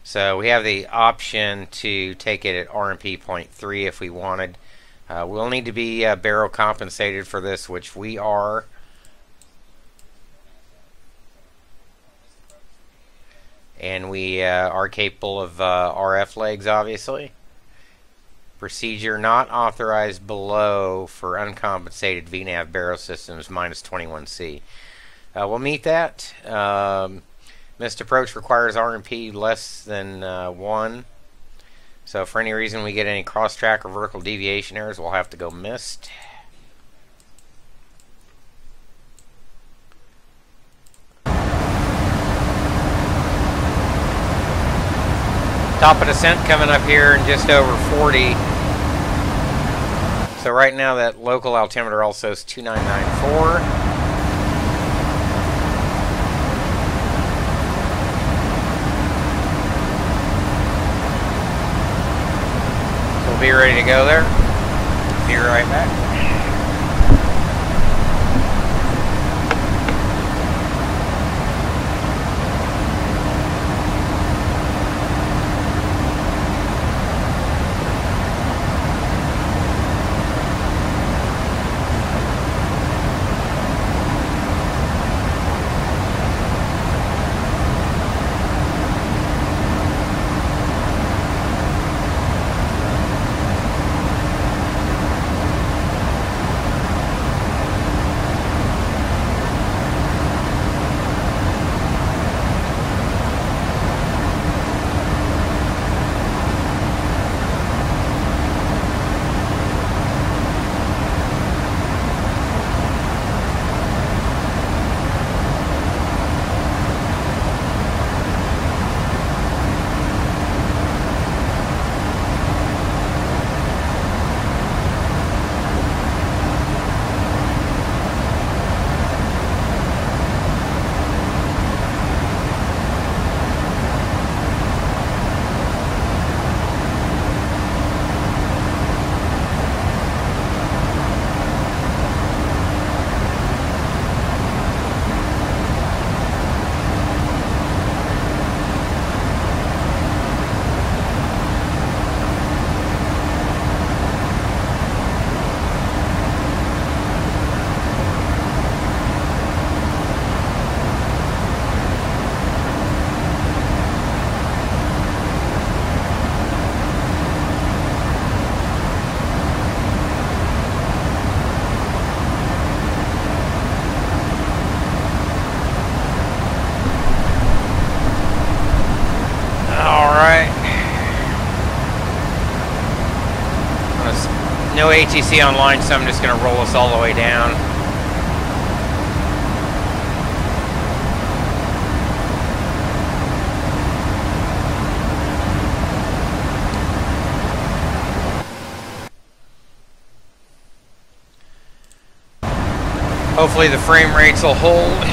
So we have the option to take it at RMP 0.3 if we wanted. We'll need to be barrel compensated for this, which we are. And we are capable of RF legs, obviously. Procedure not authorized below for uncompensated VNAV barrel systems minus 21C. We'll meet that. Missed approach requires RMP less than 1. So if for any reason we get any cross-track or vertical deviation errors, we'll have to go missed. Top of descent coming up here in just over 40. So right now that local altimeter also is 2994. Be ready to go there. Be right back. No ATC online, so I'm just going to roll us all the way down. Hopefully the frame rates will hold.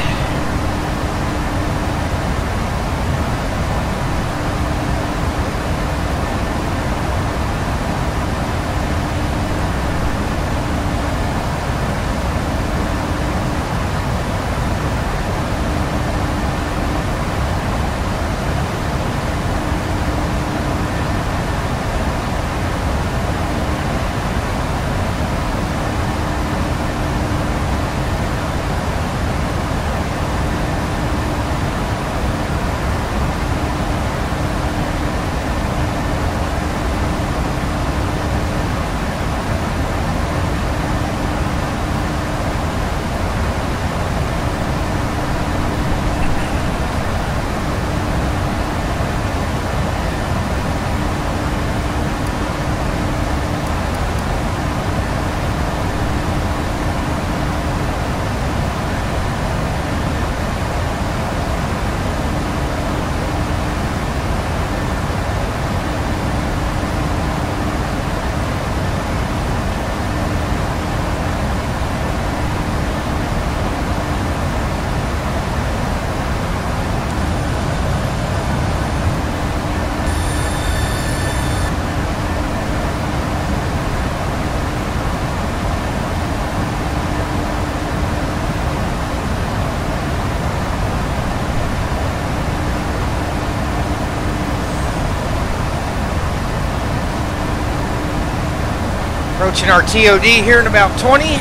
Approaching our TOD here in about 20.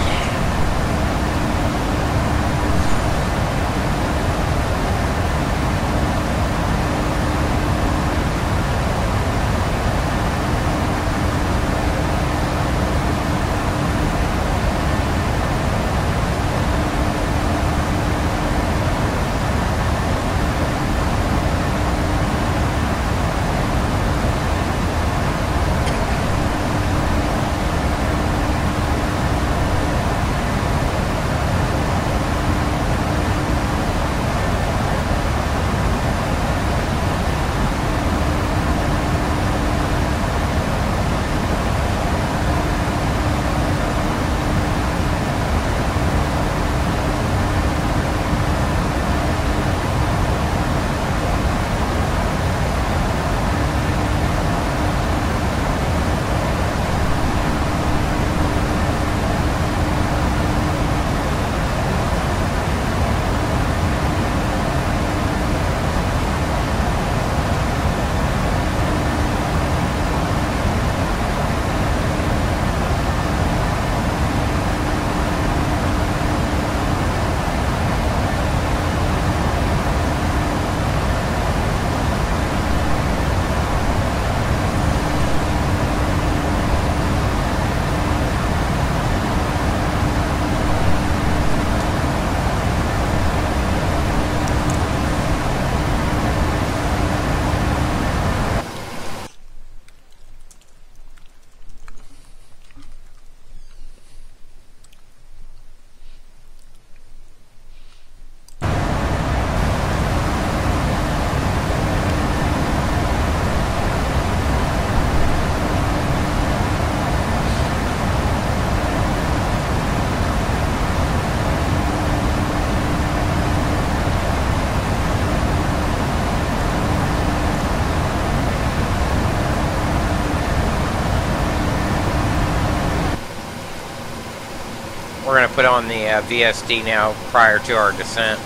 We're going to put on the VSD now prior to our descent.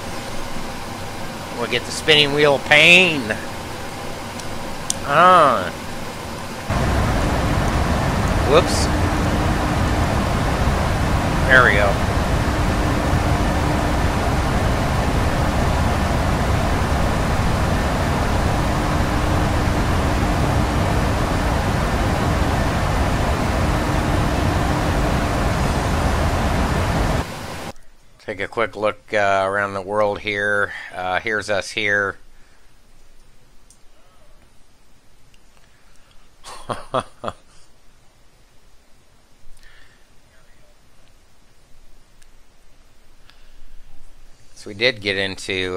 We'll get the spinning wheel pain. Whoops. There we go. Take a quick look around the world here. Here's us here. So we did get into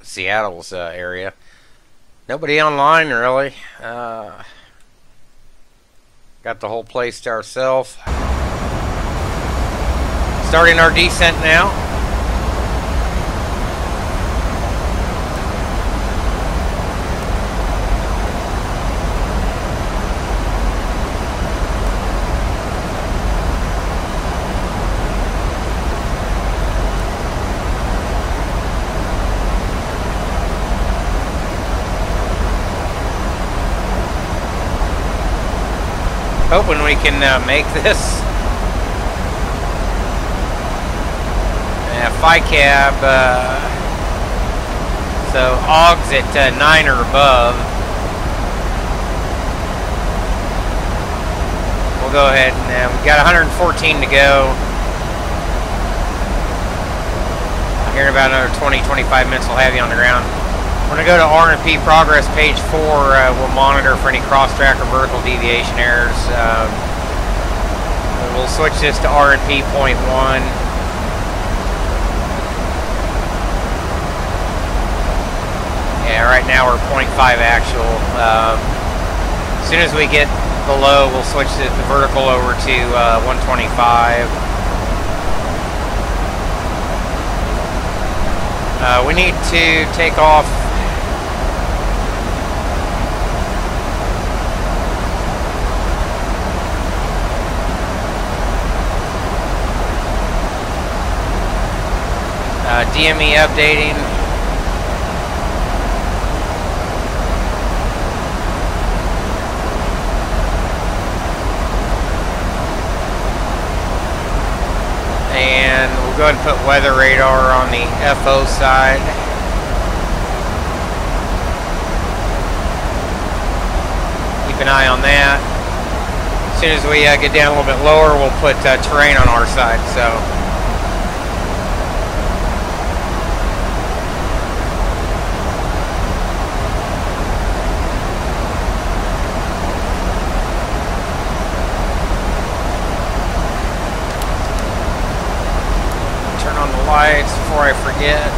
Seattle's area. Nobody online really. Got the whole place to ourselves. Starting our descent now. Hoping we can make this. FI-cab, so AUG's at 9 or above. We'll go ahead and we've got 114 to go. Here in about another 20-25 minutes we'll have you on the ground. We're going to go to R&P progress page 4. We'll monitor for any cross-track or vertical deviation errors. We'll switch this to R&P point 1. Yeah, right now we're 0.5 actual. As soon as we get below, we'll switch the vertical over to 125. We need to take off. DME updating. We'll go ahead and put weather radar on the FO side. Keep an eye on that. As soon as we get down a little bit lower, we'll put terrain on our side. So. Turn on the lights before I forget.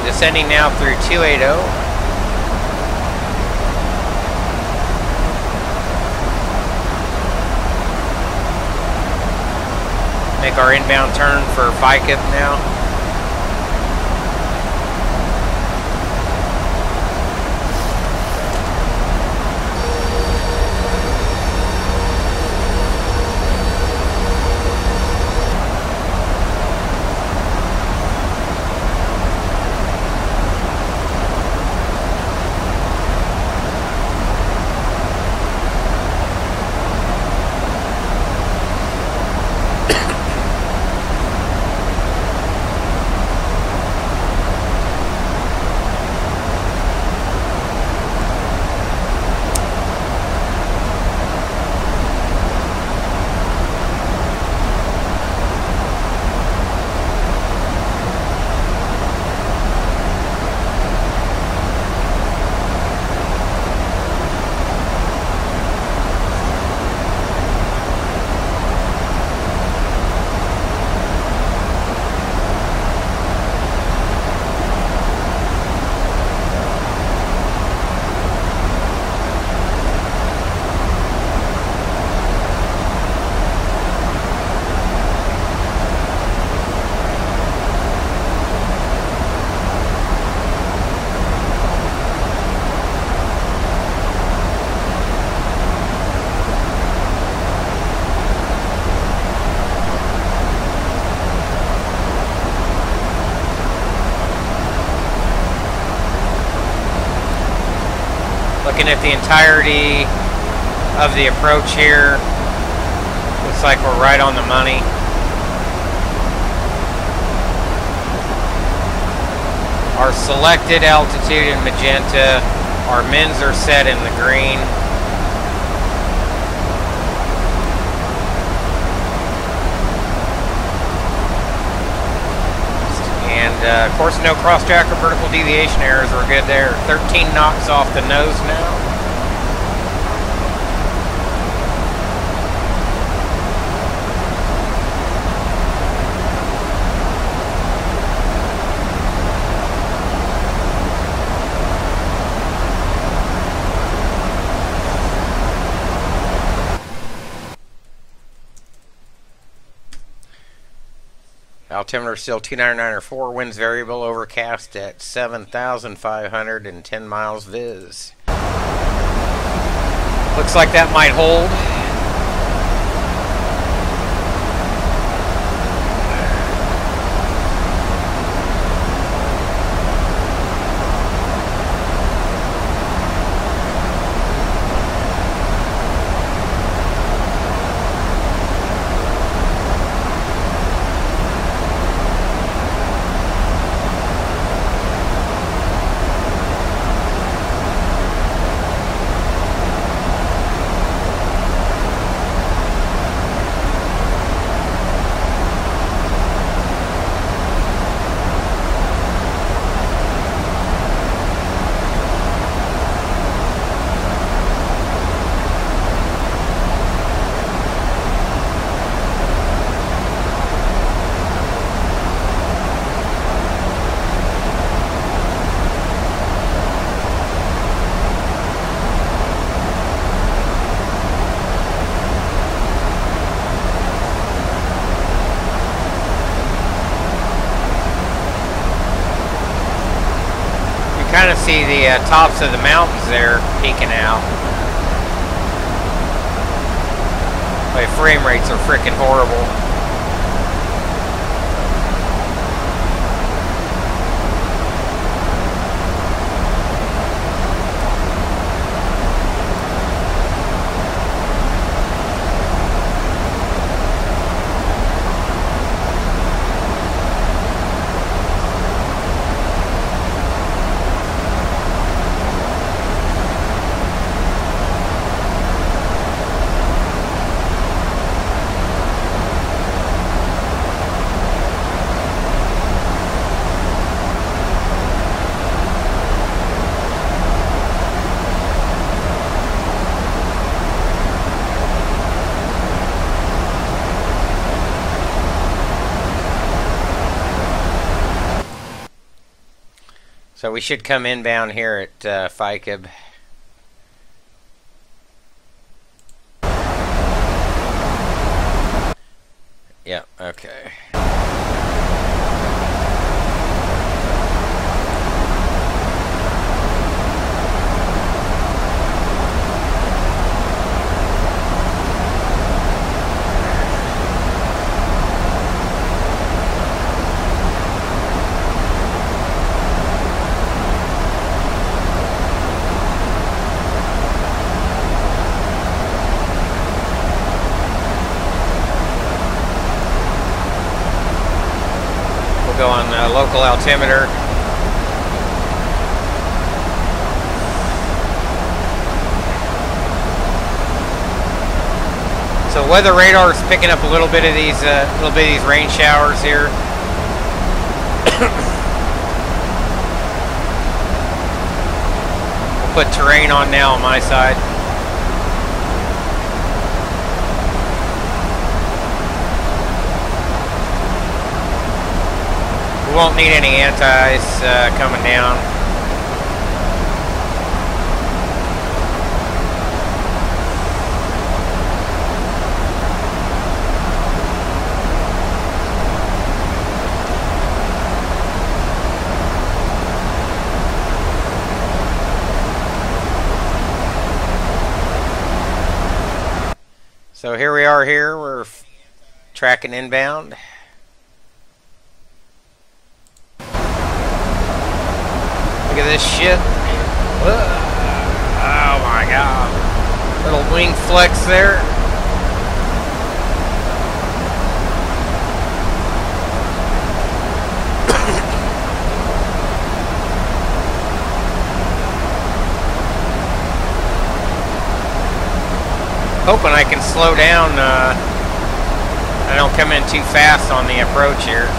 Descending now through 280. Make our inbound turn for FICA now. Looking at the entirety of the approach here, looks like we're right on the money. Our selected altitude in magenta, our mins are set in the green. And of course, no cross-track or vertical deviation errors. We're good there. 13 knots off the nose now. altimeter still 299.4, winds variable, overcast at 7,510 miles viz. Looks like that might hold. Kind of see the tops of the mountains there peeking out. My frame rates are freaking horrible. So we should come inbound here at Kslc-Kgpi. Yeah, okay. Go on local altimeter. So weather radar is picking up a little bit of these rain showers here. We'll put terrain on now on my side. We won't need any antis coming down. So here we are here, we're tracking inbound. Look at this shit. Oh my god. Little wing flex there. Hoping I can slow down. I don't come in too fast on the approach here.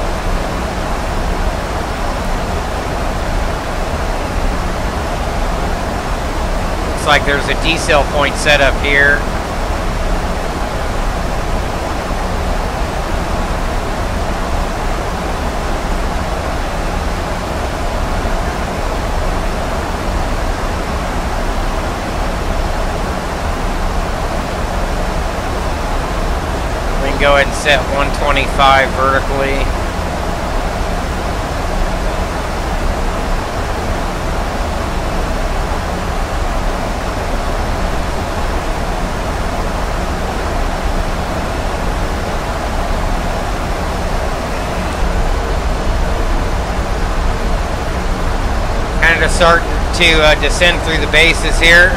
Looks like there's a decel point set up here. Go ahead and set 125 vertically. kind of starting to descend through the bases here.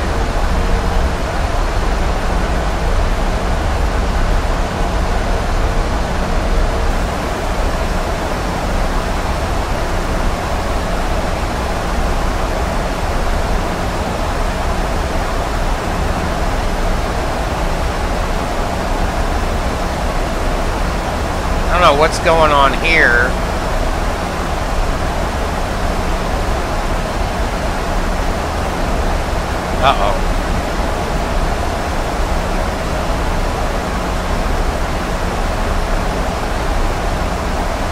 I don't know what's going on here. Uh-oh.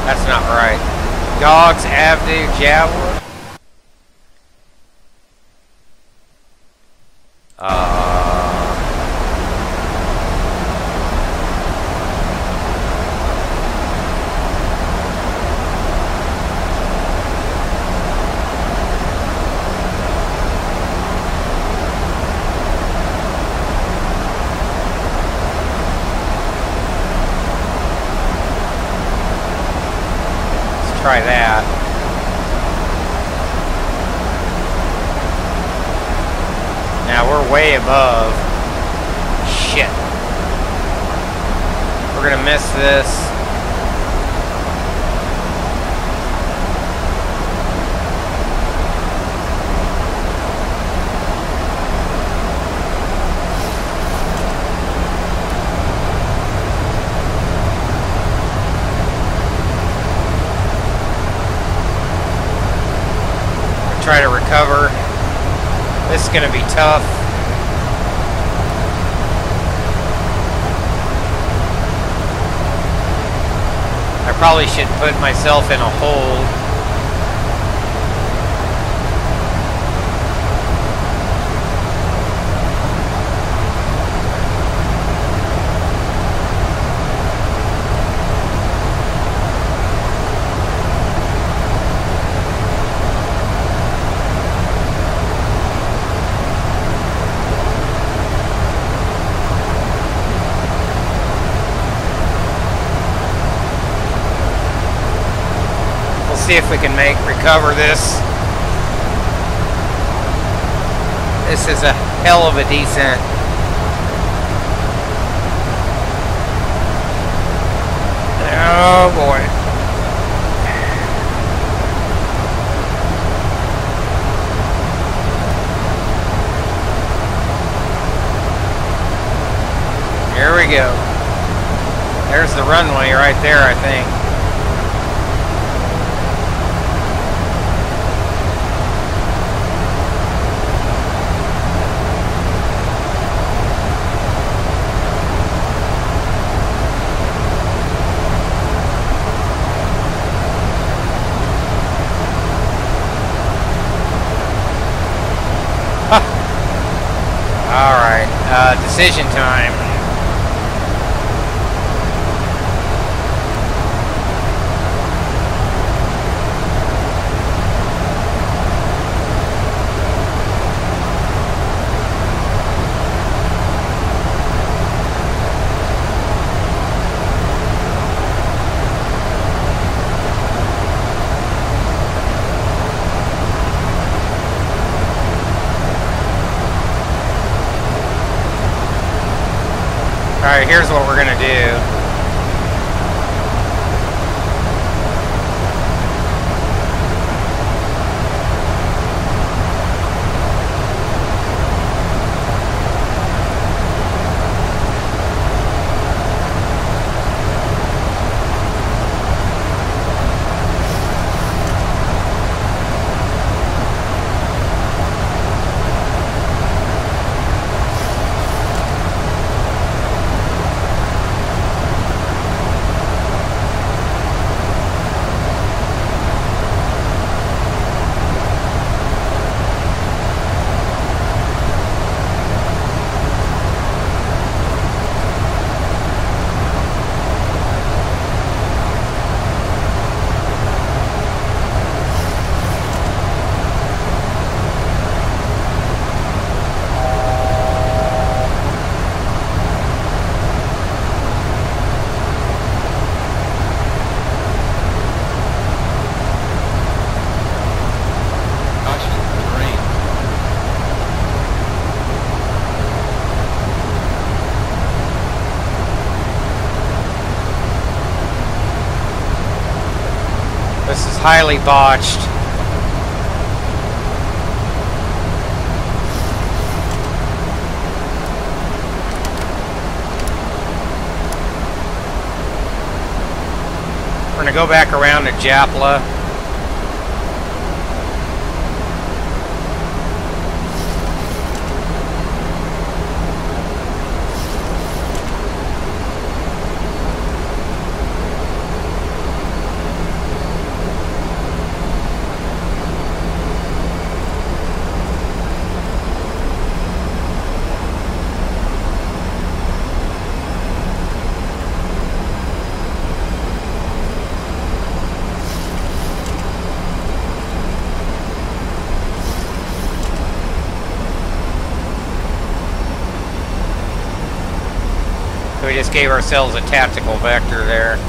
That's not right. Gogs Avenue, Javelin. Try that. Now we're way above. Shit. We're gonna miss this. Try to recover. This is going to be tough. I probably should put myself in a hold. See if we can recover this. This is a hell of a descent. Oh boy. Here we go. There's the runway right there, I think. Alright, decision time. Alright, here's what we're gonna do. highly botched. We're going to go back around to Japla. We just gave ourselves a tactical vector there.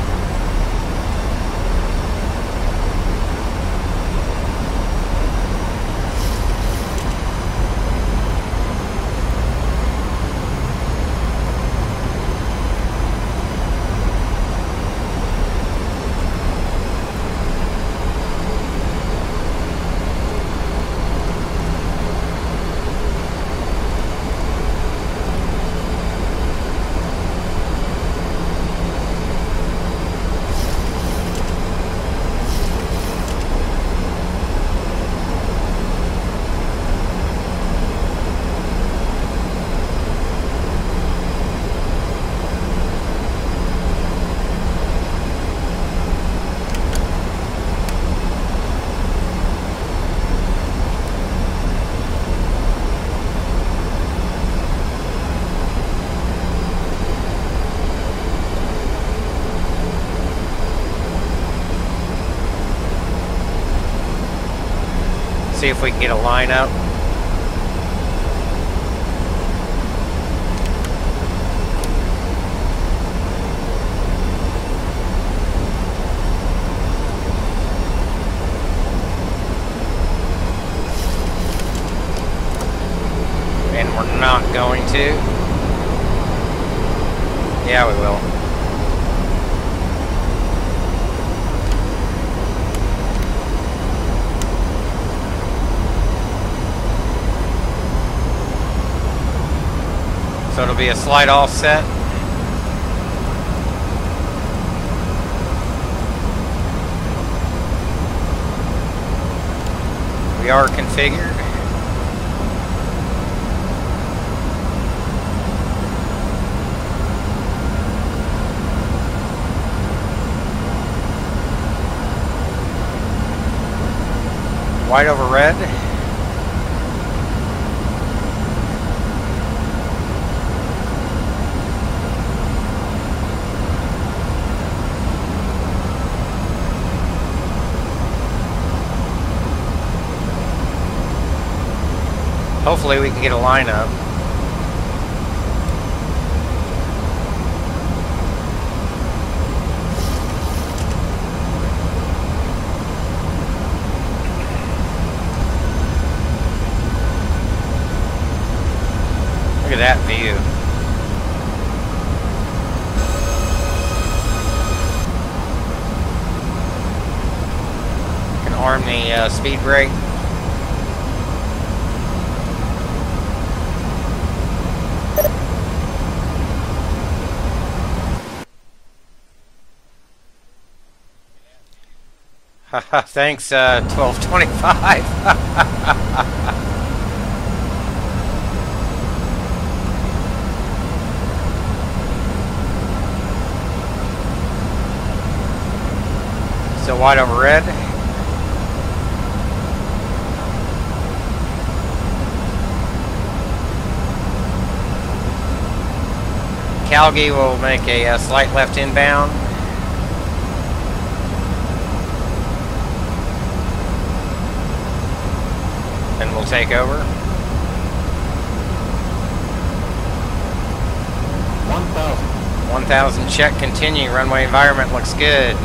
See if we can get a line up. And we're not going to. Yeah, we will. So it'll be a slight offset. We are configured. White over red. Hopefully we can get a lineup. Look at that view. Can arm the speed brake. Thanks, 1225. So white over red. Kslc-Kgpi will make a slight left inbound. And we'll take over. 1,000 check, continue. Runway environment looks good.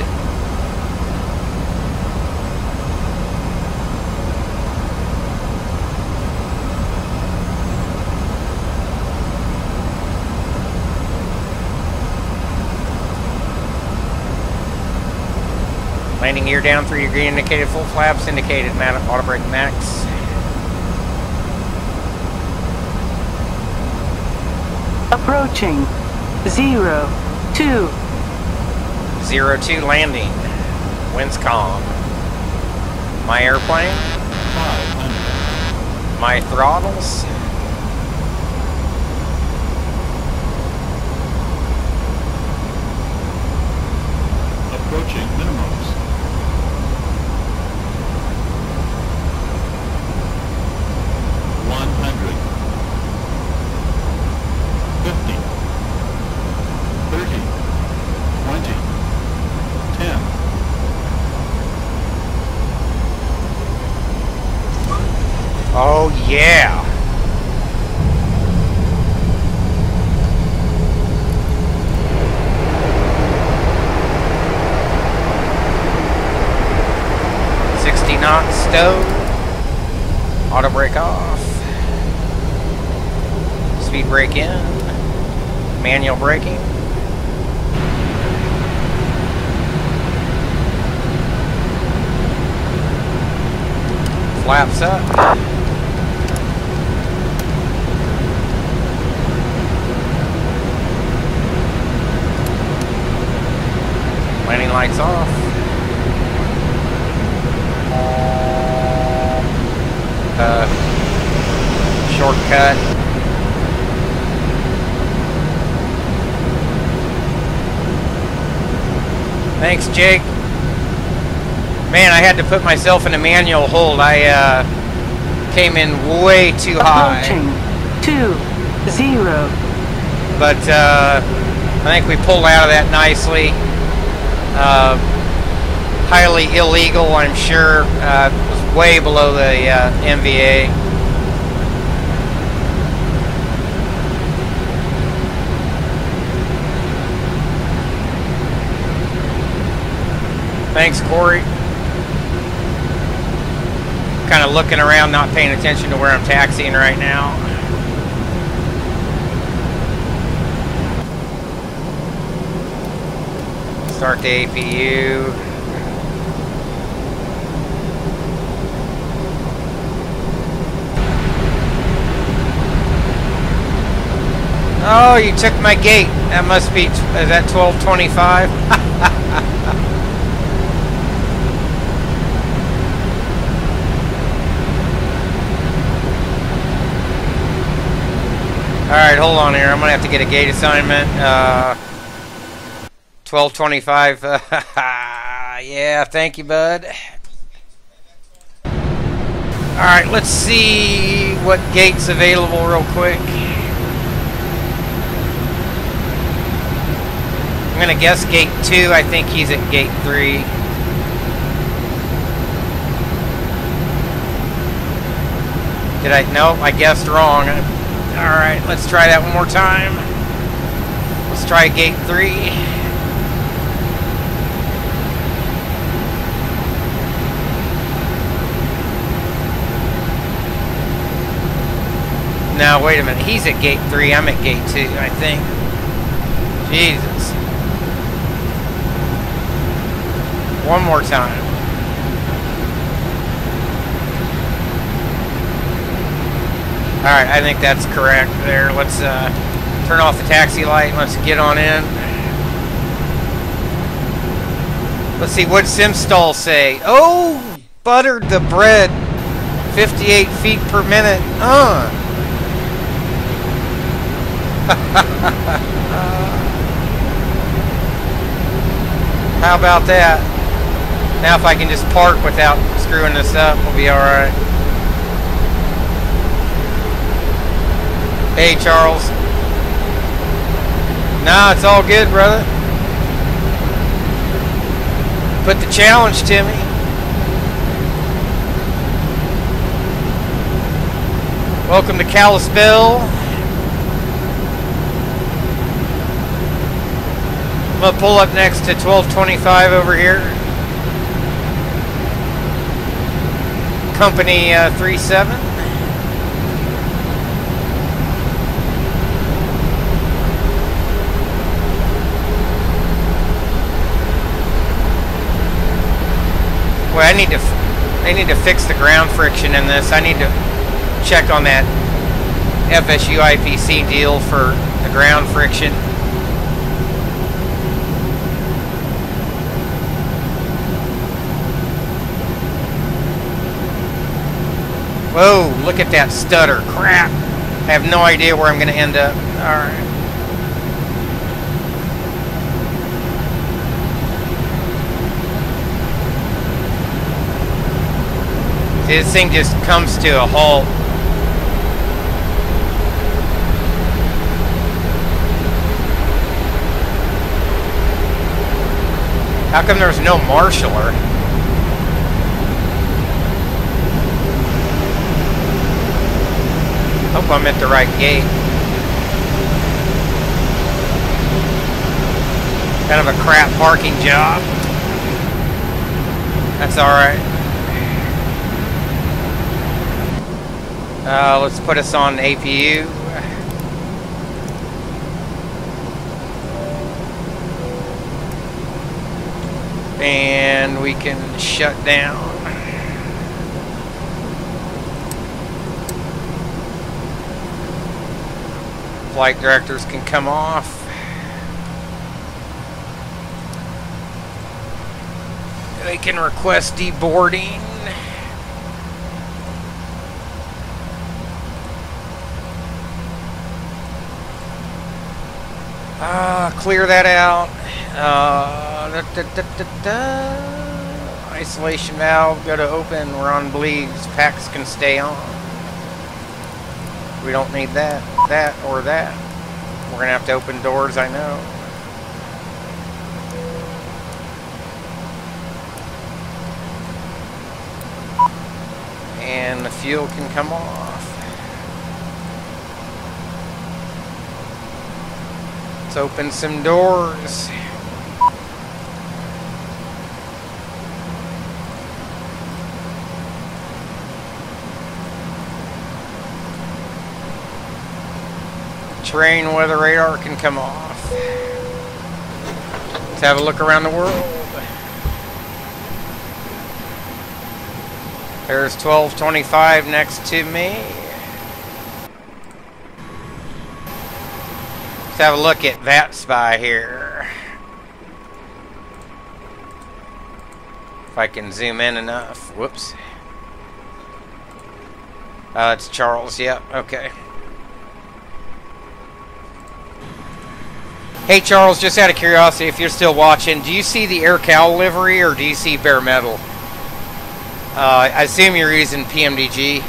Landing gear down, 3 degree indicated, full flaps indicated, auto brake max. Approaching 02. 02 landing. Winds calm. My airplane. 500. My throttles. Approaching minimums. 100. 50. 30. 20. 10. Oh yeah. Knots stowed. Auto brake off. Speed brake in. Manual braking. Flaps up. Landing lights off. Shortcut. Thanks, Jake. Man, I had to put myself in a manual hold. I came in way too high. Approaching 20. But I think we pulled out of that nicely. Highly illegal, I'm sure. It was way below the MVA. Thanks, Corey. Kind of looking around, not paying attention to where I'm taxiing right now. Start the APU. Oh, you took my gate. That must be, is that 1225? Alright, hold on here. I'm going to have to get a gate assignment. 1225. Yeah, thank you, bud. Alright, let's see what gate's available real quick. I'm going to guess gate 2. I think he's at gate 3. Did I? Nope, I guessed wrong. Alright, let's try that one more time. Let's try gate 3. Now, wait a minute. He's at gate 3. I'm at gate 2, I think. Jesus. One more time. Alright, I think that's correct there. Let's turn off the taxi light. Let's get on in. Let's see, what SimStall say? Oh, buttered the bread. 58 feet per minute. How about that? Now if I can just park without screwing this up, we'll be alright. Hey, Charles. Nah, it's all good, brother. Put the challenge to me. Welcome to Kalispell. I'm going to pull up next to 1225 over here. Company 37. Well, they need to fix the ground friction in this. I need to check on that FSU IPC deal for the ground friction. Whoa, look at that stutter. Crap. I have no idea where I'm going to end up. Alright. This thing just comes to a halt. How come there's no marshaller? Hope I'm at the right gate. Kind of a crap parking job. That's alright. Let's put us on APU. And we can shut down. Flight directors can come off. They can request deboarding. Clear that out. Isolation valve, go to open. We're on bleeds. Packs can stay on. We don't need that, or that. We're gonna have to open doors, I know. And the fuel can come off. Let's open some doors. Terrain weather radar can come off. Let's have a look around the world. There's 1225 next to me. Let's have a look at that spy here. If I can zoom in enough. Whoops. It's Charles. Yep. Okay. Hey Charles, just out of curiosity, if you're still watching, do you see the AAL livery or do you see bare metal? I assume you're using PMDG.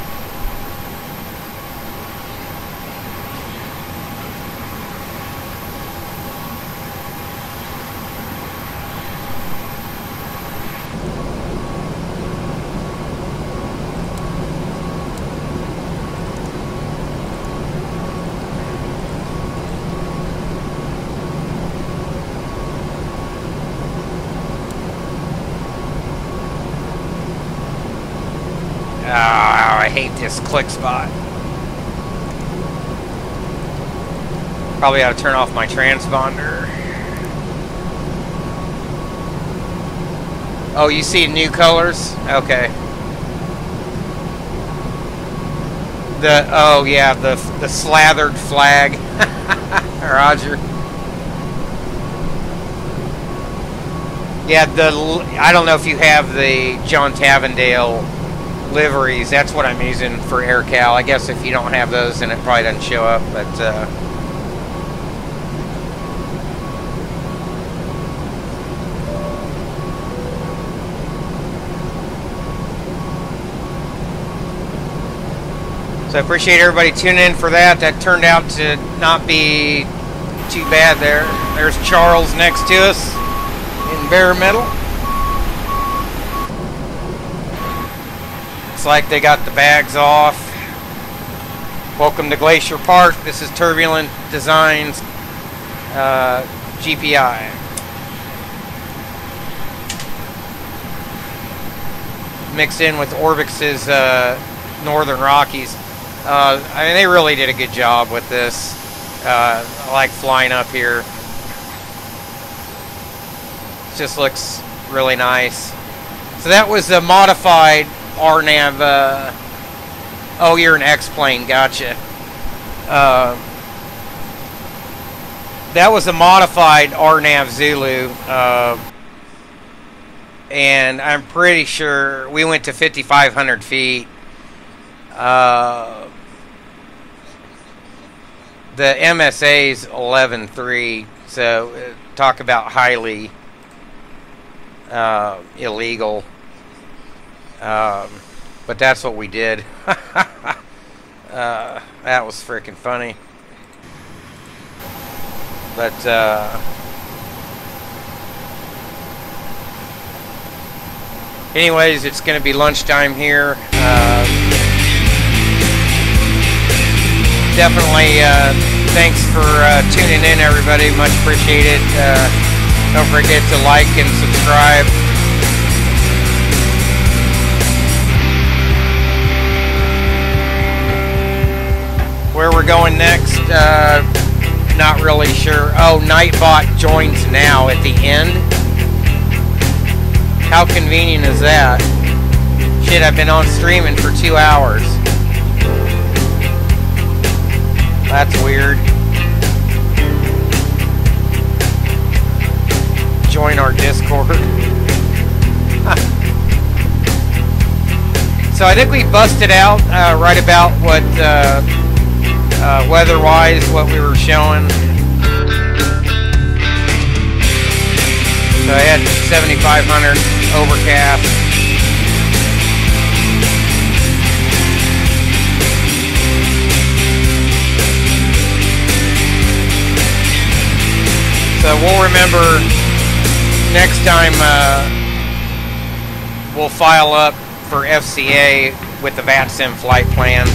I hate this click spot. Probably ought to turn off my transponder. Oh, you see new colors? Okay. Oh yeah, the slathered flag. Roger. Yeah, I don't know if you have the John Tavendale liveries. That's what I'm using for AirCal. I guess if you don't have those, then it probably doesn't show up. But so I appreciate everybody tuning in for that. That turned out to not be too bad there. There's Charles next to us in bare metal. Looks like they got the bags off. Welcome to Glacier Park. This is Turbulent Designs GPI. Mixed in with ORBX's Northern Rockies. I mean, they really did a good job with this. I like flying up here. It just looks really nice. So that was a modified RNAV. Oh, you're an X-plane. Gotcha. That was a modified RNAV Zulu. And I'm pretty sure we went to 5,500 feet. The MSA's 11.3, so talk about highly illegal. But that's what we did. That was freaking funny. But anyways, it's going to be lunchtime here. Definitely thanks for tuning in, everybody. Much appreciated. Don't forget to like and subscribe. Where we're going next, not really sure. Oh, Nightbot joins now at the end. How convenient is that? Shit, I've been on streaming for 2 hours. That's weird. Join our Discord. So I think we busted out right about what weather-wise, what we were showing. So I had 7,500 overcast. So we'll remember next time we'll file up for FCA with the Vatsim flight plan.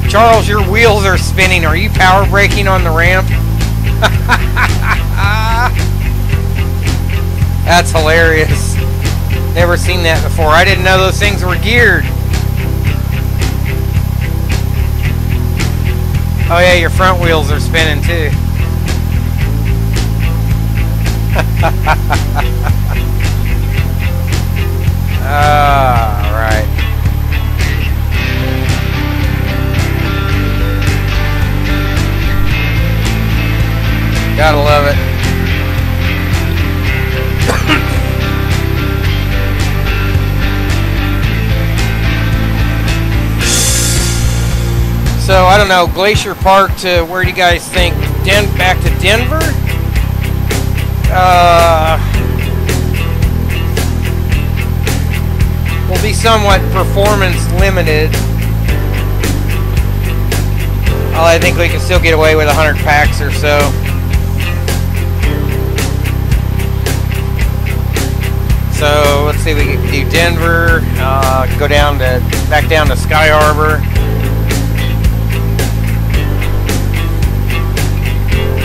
Charles, your wheels are spinning. Are you power braking on the ramp? That's hilarious. Never seen that before. I didn't know those things were geared. Oh yeah, your front wheels are spinning too. Alright. Gotta love it. So, I don't know, Glacier Park to where do you guys think? Back to Denver? Will be somewhat performance limited. Well, I think we can still get away with 100 packs or so. So, let's see, we can do Denver, go down to, back down to Sky Harbor.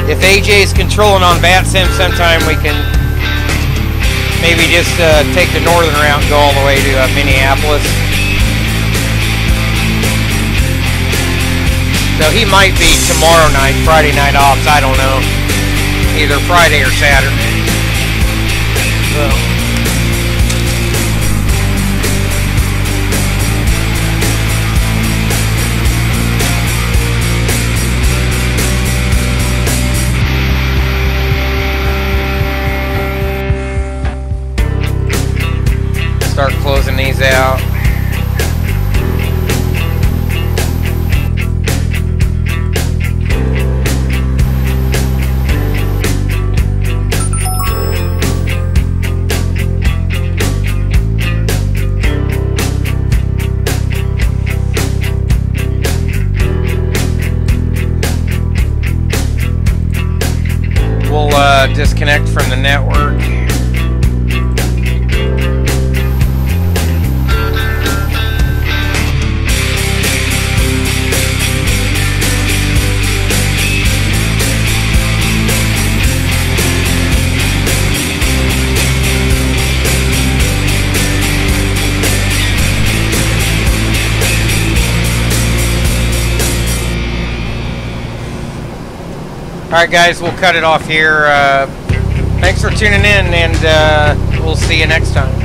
If AJ's controlling on Vatsim, sometime we can maybe just take the northern route and go all the way to Minneapolis. So he might be tomorrow night, Friday night off, I don't know. Either Friday or Saturday. So. Start closing these out. We'll disconnect from the network. Alright guys, we'll cut it off here. Thanks for tuning in, and we'll see you next time.